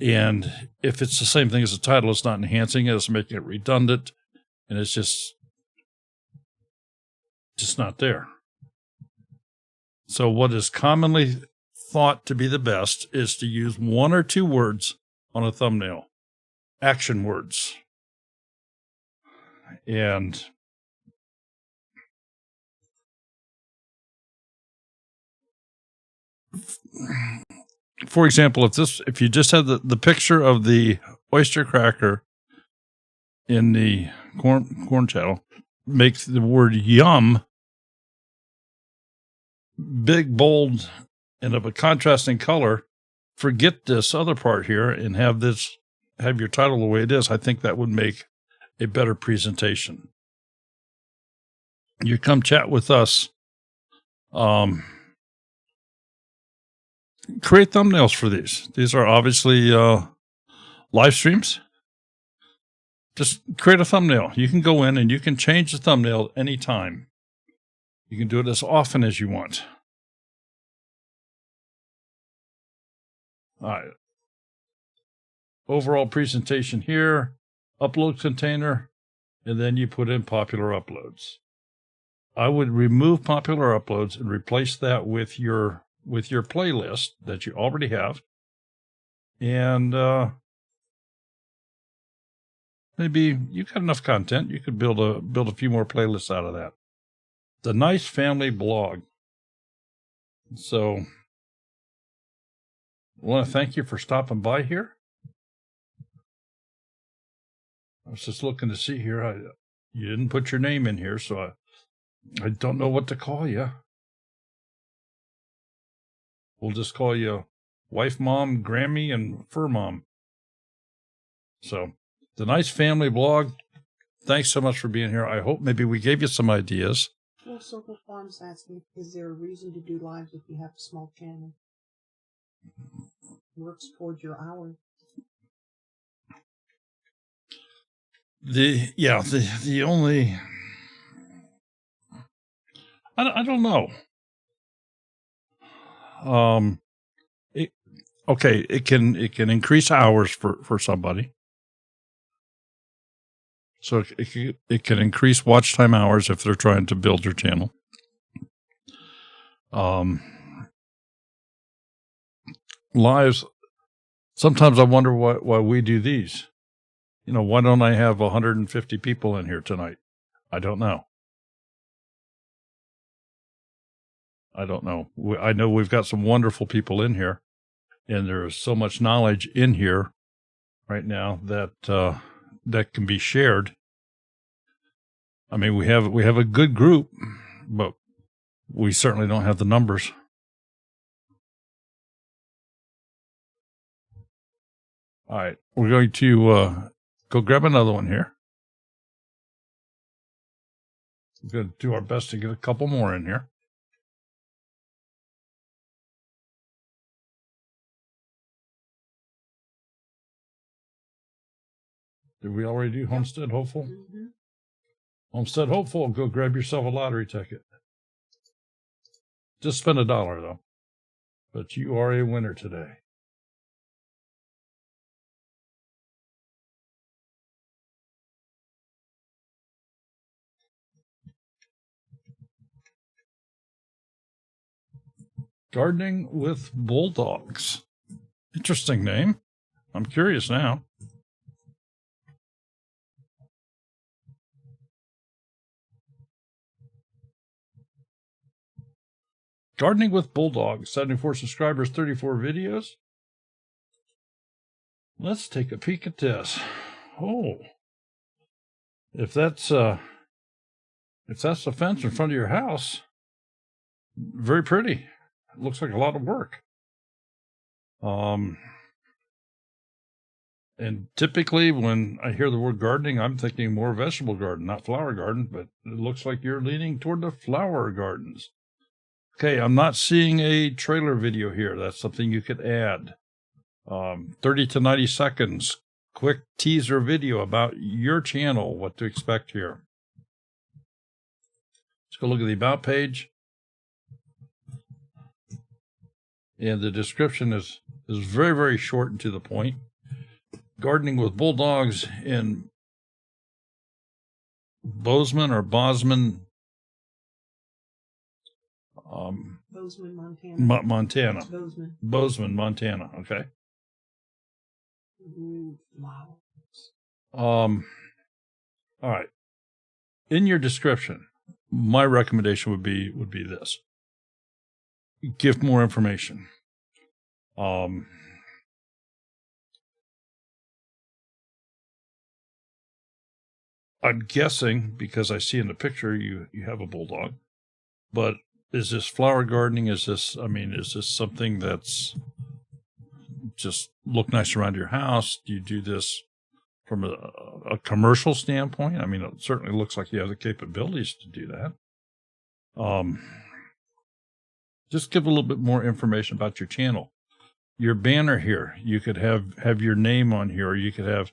And if it's the same thing as the title, it's not enhancing it, it's making it redundant, and it's just not there. So what is commonly thought to be the best is to use one or two words on a thumbnail, action words. And for example, if you just had the picture of the oyster cracker in the corn channel, make the word yum big, bold, and of a contrasting color, forget this other part here and have your title the way it is. I think that would make a better presentation. You come chat with us. Create thumbnails for these. These are obviously live streams. Just create a thumbnail. You can go in and you can change the thumbnail anytime. You can do it as often as you want. All right. Overall presentation here, upload container, and then you put in popular uploads. I would remove popular uploads and replace that with your playlist that you already have. And maybe you got enough content. You could build a few more playlists out of that. The Nice Family blog. So I want to thank you for stopping by here. I was just looking to see here. You didn't put your name in here, so I don't know what to call you. We'll just call you Wife Mom, Grammy, and Fur Mom. So, the Nice Family blog. Thanks so much for being here. I hope maybe we gave you some ideas. Well, Circle Farm's asking, is there a reason to do lives if you have a small channel? Works towards your hour. The only, I don't know. It can increase hours for somebody. So it can increase watch time hours if they're trying to build their channel. Lives. Sometimes I wonder why we do these. Why don't I have 150 people in here tonight? I don't know. I know we've got some wonderful people in here, and there's so much knowledge in here right now that can be shared. I mean, we have a good group, but we certainly don't have the numbers. All right, we're going to go grab another one here. We're going to do our best to get a couple more in here. Did we already do Homestead Hopeful? Mm-hmm. Homestead Hopeful, go grab yourself a lottery ticket. Just spend $1, though. But you are a winner today. Gardening with Bulldogs. Interesting name. I'm curious now. Gardening with Bulldogs. 74 subscribers, 34 videos. Let's take a peek at this. Oh. If that's the fence in front of your house, very pretty. It looks like a lot of work. And typically when I hear the word gardening, I'm thinking more vegetable garden, not flower garden, but it looks like you're leaning toward the flower gardens. Okay, I'm not seeing a trailer video here. That's something you could add. 30 to 90 seconds, quick teaser video about your channel, what to expect here. Let's go look at the About page. And the description is very, very short and to the point. Gardening with Bulldogs in Bozeman, Bozeman, Montana. Montana. Bozeman, Montana. Okay. Wow. All right. In your description, my recommendation would be this. Give more information. I'm guessing, because I see in the picture you have a bulldog, but is this flower gardening? Is this something that's just look nice around your house? Do you do this from a commercial standpoint? I mean, it certainly looks like you have the capabilities to do that. Just give a little bit more information about your channel. Your banner here, you could have your name on here, or you could have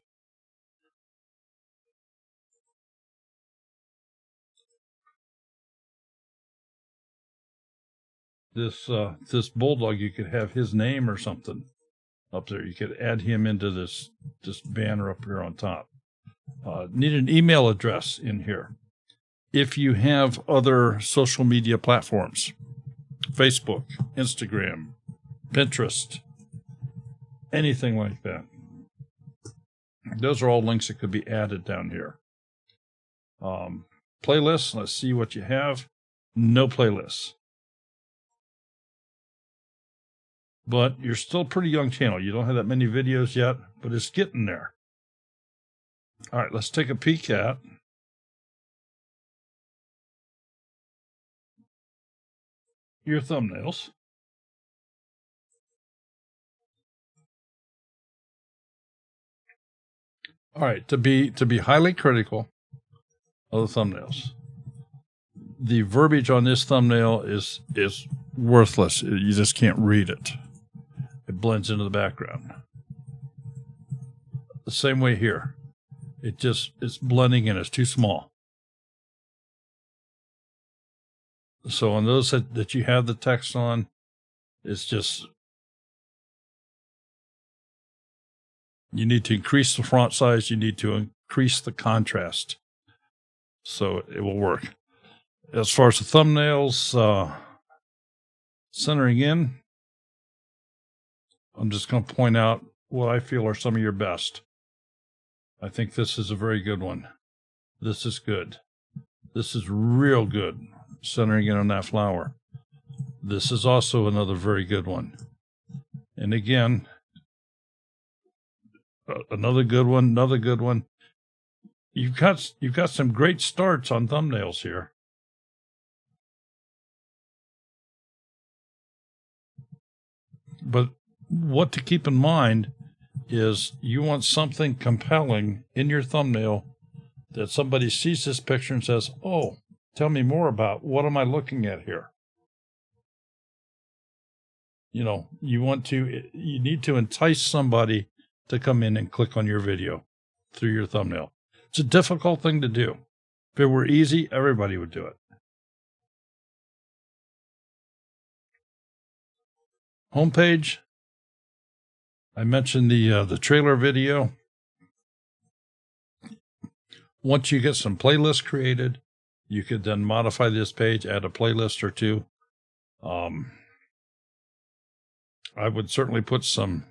this bulldog, you could have his name or something up there. You could add him into this banner up here on top. Need an email address in here. If you have other social media platforms, Facebook, Instagram, Pinterest, anything like that, those are all links that could be added down here. Playlists, let's see what you have. No playlists. But you're still a pretty young channel. You don't have that many videos yet, but it's getting there. All right, let's take a peek at your thumbnails. All right, to be highly critical of the thumbnails, the verbiage on this thumbnail is worthless. You just can't read it. It blends into the background. The same way here. It's blending in. It's too small. So on those that you have the text on, it's just, you need to increase the font size. You need to increase the contrast. So it will work. As far as the thumbnails, Centering in, I'm just going to point out what I feel are some of your best. I think this is a very good one. This is good. This is real good, centering in on that flower. This is also another very good one. And again, another good one, another good one. You've got some great starts on thumbnails here. But what to keep in mind is you want something compelling in your thumbnail that somebody sees this picture and says, oh, tell me more about what am I looking at here? You know, you need to entice somebody to come in and click on your video through your thumbnail. It's a difficult thing to do. If it were easy, everybody would do it. Homepage. I mentioned the trailer video. Once you get some playlists created, you could then modify this page, add a playlist or two. I would certainly put some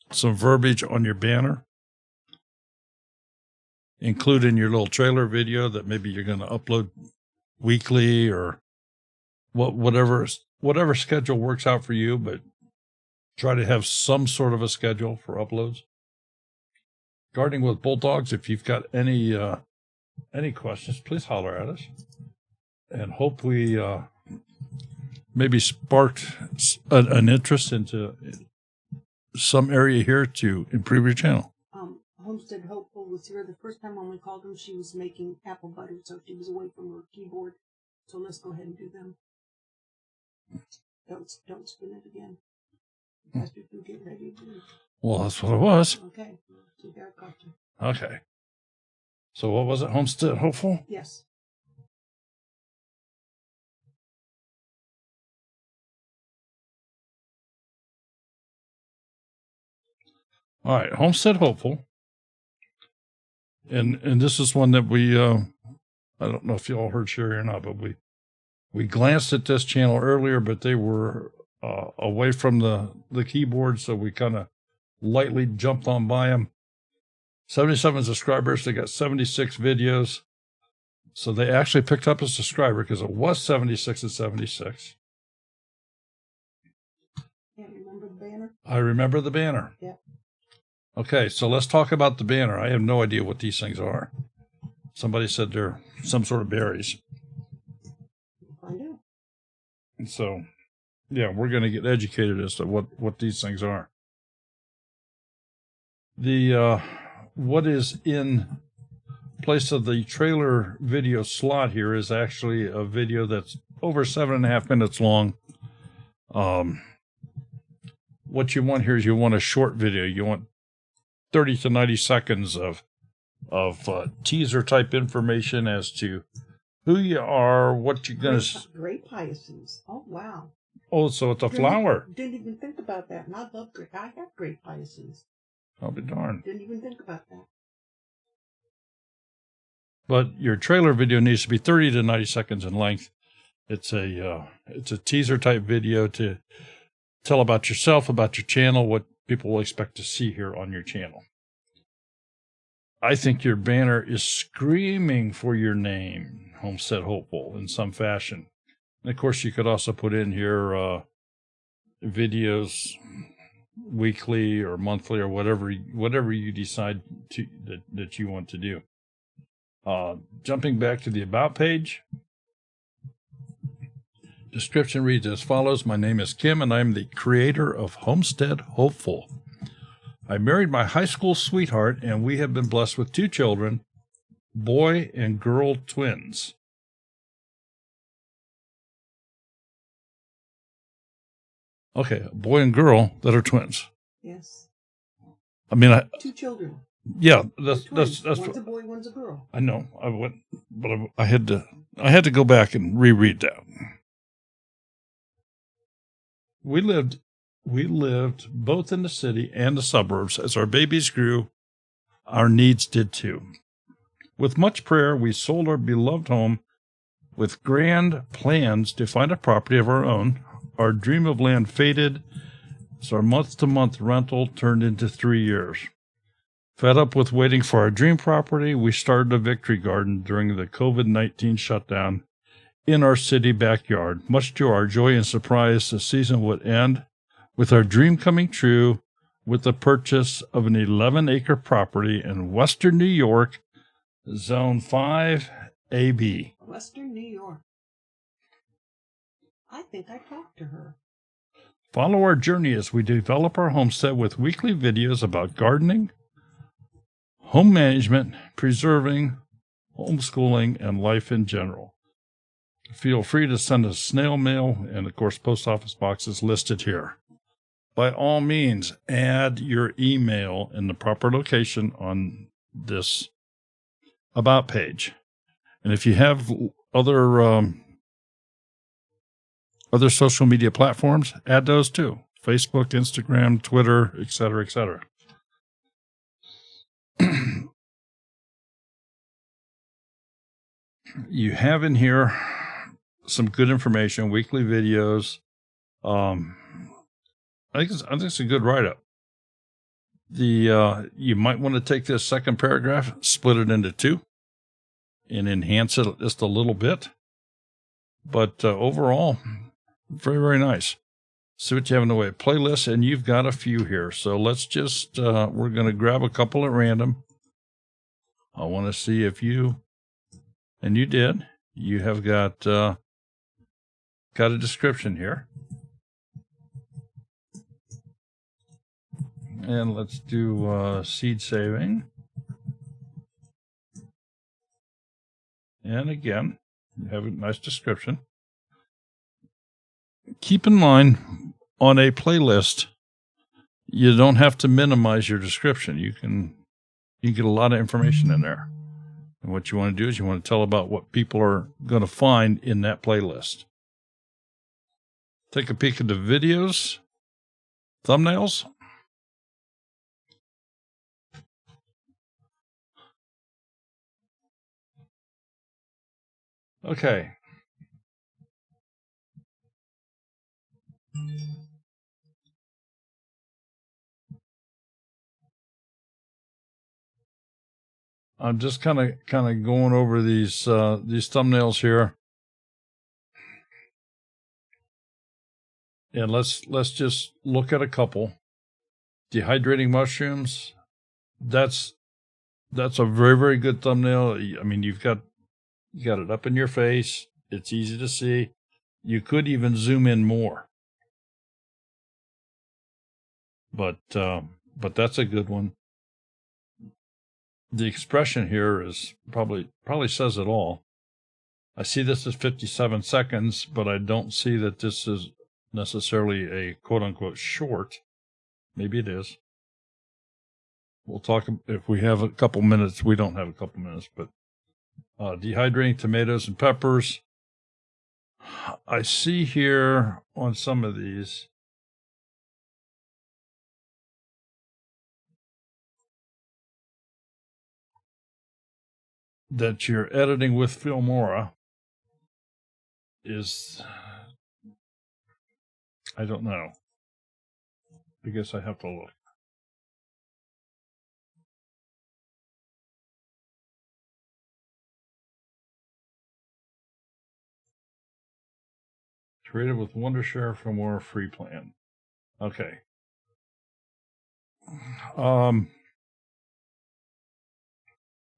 verbiage on your banner. Include in your little trailer video that maybe you're going to upload weekly or whatever schedule works out for you, but try to have some sort of a schedule for uploads. Gardening with Bulldogs, if you've got any questions, please holler at us. And hope we maybe sparked an interest into some area here to improve your channel. Homestead Hopeful was here the first time when we called them. She was making apple butter, so she was away from her keyboard. So let's go ahead and do them. Don't spin it again. Pastor, you get ready to. Well, that's what it was. Okay, so there I got you. Okay. So what was it? Homestead Hopeful? Yes. All right, Homestead Hopeful. And this is one that we, I don't know if you all heard Sherry or not, but we glanced at this channel earlier, but they were away from the keyboard, so we kind of lightly jumped on by them. 77 subscribers, they got 76 videos. So they actually picked up a subscriber because it was 76 and 76. Yeah, remember the banner? I remember the banner. Yeah. Okay, so let's talk about the banner. I have no idea what these things are. Somebody said they're some sort of berries. We'll find out. And so, yeah, we're going to get educated as to what these things are. The what is in place of the trailer video slot here is actually a video that's over 7.5 minutes long. What you want here is you want a short video. You want 30 to 90 seconds of teaser type information as to who you are, what you're going to. Grape hyacinths. Oh, wow. Oh, so it's a flower. Didn't even think about that. And I love grape. I have grape hyacinths. I'll be darned. Didn't even think about that. But your trailer video needs to be 30 to 90 seconds in length. It's a teaser type video to tell about yourself, about your channel, what people will expect to see here on your channel. I think your banner is screaming for your name, Homestead Hopeful, in some fashion. And of course, you could also put in here videos weekly or monthly or whatever you decide that you want to do. Jumping back to the About page. Description reads as follows. My name is Kim, and I'm the creator of Homestead Hopeful. I married my high school sweetheart, and we have been blessed with 2 children, boy and girl twins. Okay, a boy and girl that are twins. Yes. I mean, 2 children. Yeah, that's One's a boy, one's a girl. I know. I had to go back and reread that. We lived both in the city and the suburbs. As our babies grew, our needs did too. With much prayer, we sold our beloved home with grand plans to find a property of our own. our dream of land faded, so our month-to-month rental turned into 3 years. Fed up with waiting for our dream property, we started a victory garden during the COVID-19 shutdown in our city backyard. Much to our joy and surprise, the season would end with our dream coming true with the purchase of an 11-acre property in Western New York, Zone 5 AB. Western New York. I think I talked to her. Follow our journey as we develop our homestead with weekly videos about gardening, home management, preserving, homeschooling, and life in general. Feel free to send us snail mail, and of course, post office box is listed here. By all means, add your email in the proper location on this About page. And if you have other social media platforms, add those too. Facebook, Instagram, Twitter, etc., etc. You have in here some good information, weekly videos. I think it's a good write-up. You might want to take this second paragraph, split it into 2, and enhance it just a little bit. But overall, very, very nice. See what you have in the way of playlists, and you've got a few here. So let's just, we're going to grab a couple at random. I want to see if you, and you did, you have got a description here. And let's do seed saving. And again, you have a nice description. Keep in mind, on a playlist, you don't have to minimize your description. You can get a lot of information in there. And what you want to do is you want to tell about what people are going to find in that playlist. Take a peek at the videos, thumbnails. Okay. I'm just kind of going over these thumbnails here, and let's just look at a couple. Dehydrating mushrooms. That's a very, very good thumbnail. I mean, you got it up in your face. It's easy to see. You could even zoom in more. But that's a good one. The expression here is probably says it all. I see this as 57 seconds, but I don't see that this is necessarily a quote-unquote short. Maybe it is. We'll talk if we have a couple minutes. We don't have a couple minutes, but dehydrating tomatoes and peppers. I see here on some of these that you're editing with Filmora is, I don't know. I guess I have to look. Created with Wondershare Filmora free plan. Okay.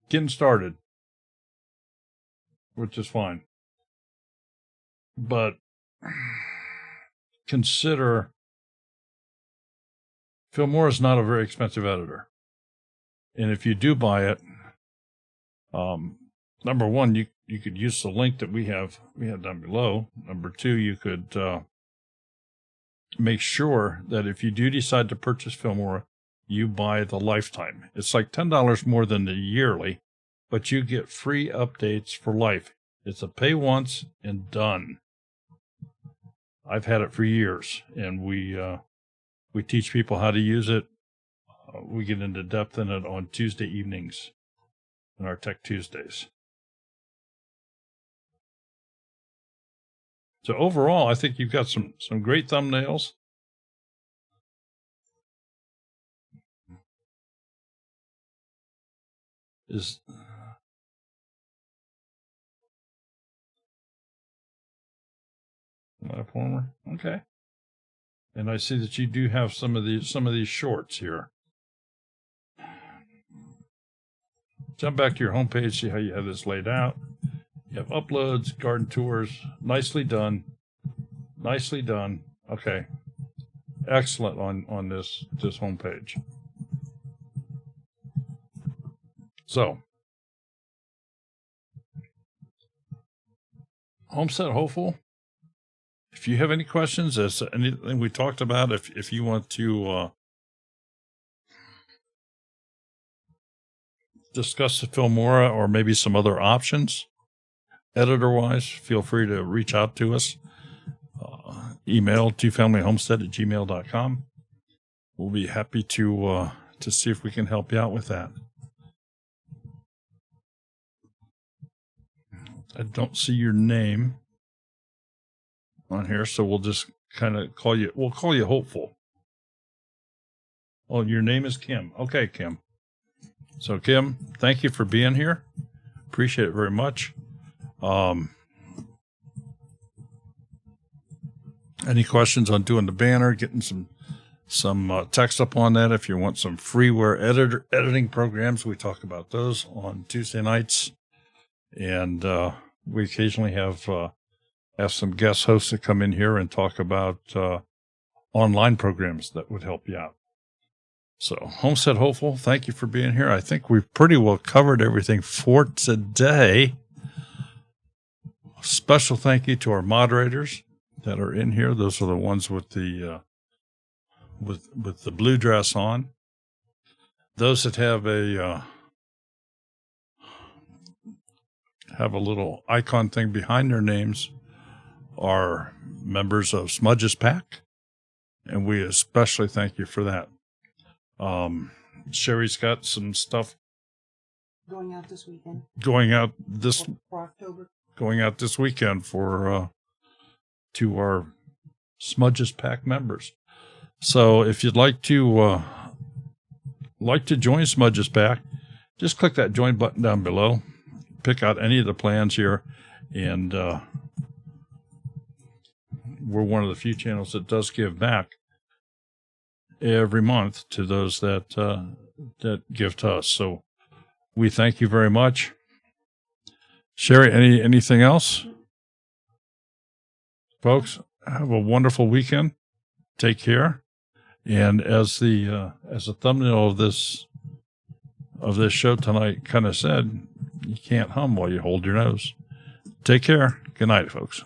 Getting started, which is fine. But consider Filmora is not a very expensive editor. And if you do buy it, number one, you could use the link that we have down below. Number two, you could make sure that if you do decide to purchase Filmora, you buy the lifetime. It's like $10 more than the yearly, but you get free updates for life. It's a pay once and done. I've had it for years, and we teach people how to use it. We get into depth in it on Tuesday evenings in our Tech Tuesdays. So overall, I think you've got some great thumbnails. Platformer, okay. And I see that you do have some of these shorts here. Jump back to your homepage, see how you have this laid out. You have uploads, garden tours, nicely done. Nicely done. Okay. Excellent on this homepage. So, Homestead Hopeful, if you have any questions as to anything we talked about, if you want to discuss the Filmora or maybe some other options, editor-wise, feel free to reach out to us. Email twofamilyhomestead@gmail.com. We'll be happy to see if we can help you out with that. I don't see your name on here, so we'll just kind of call you. We'll call you Hopeful. Oh, your name is Kim. Okay, Kim. So, Kim, thank you for being here. Appreciate it very much. Any questions on doing the banner, getting some text up on that? If you want some freeware editing programs, we talk about those on Tuesday nights. And we occasionally have some guest hosts that come in here and talk about online programs that would help you out. So, Homestead Hopeful, thank you for being here. I think we've pretty well covered everything for today. Special thank you to our moderators that are in here. Those are the ones with the with the blue dress on. Those that have a little icon thing behind their names are members of Smudge's Pack, and we especially thank you for that. Sherry's got some stuff Going out this weekend. For October. Going out this weekend for to our Smudge's Pack members. So if you'd like to join Smudge's Pack, just click that join button down below. Pick out any of the plans here, and we're one of the few channels that does give back every month to those that give to us. So we thank you very much. Sherry, anything else? Folks, have a wonderful weekend. Take care. And as the thumbnail of this show tonight kind of said, you can't hum while you hold your nose. Take care. Good night, folks.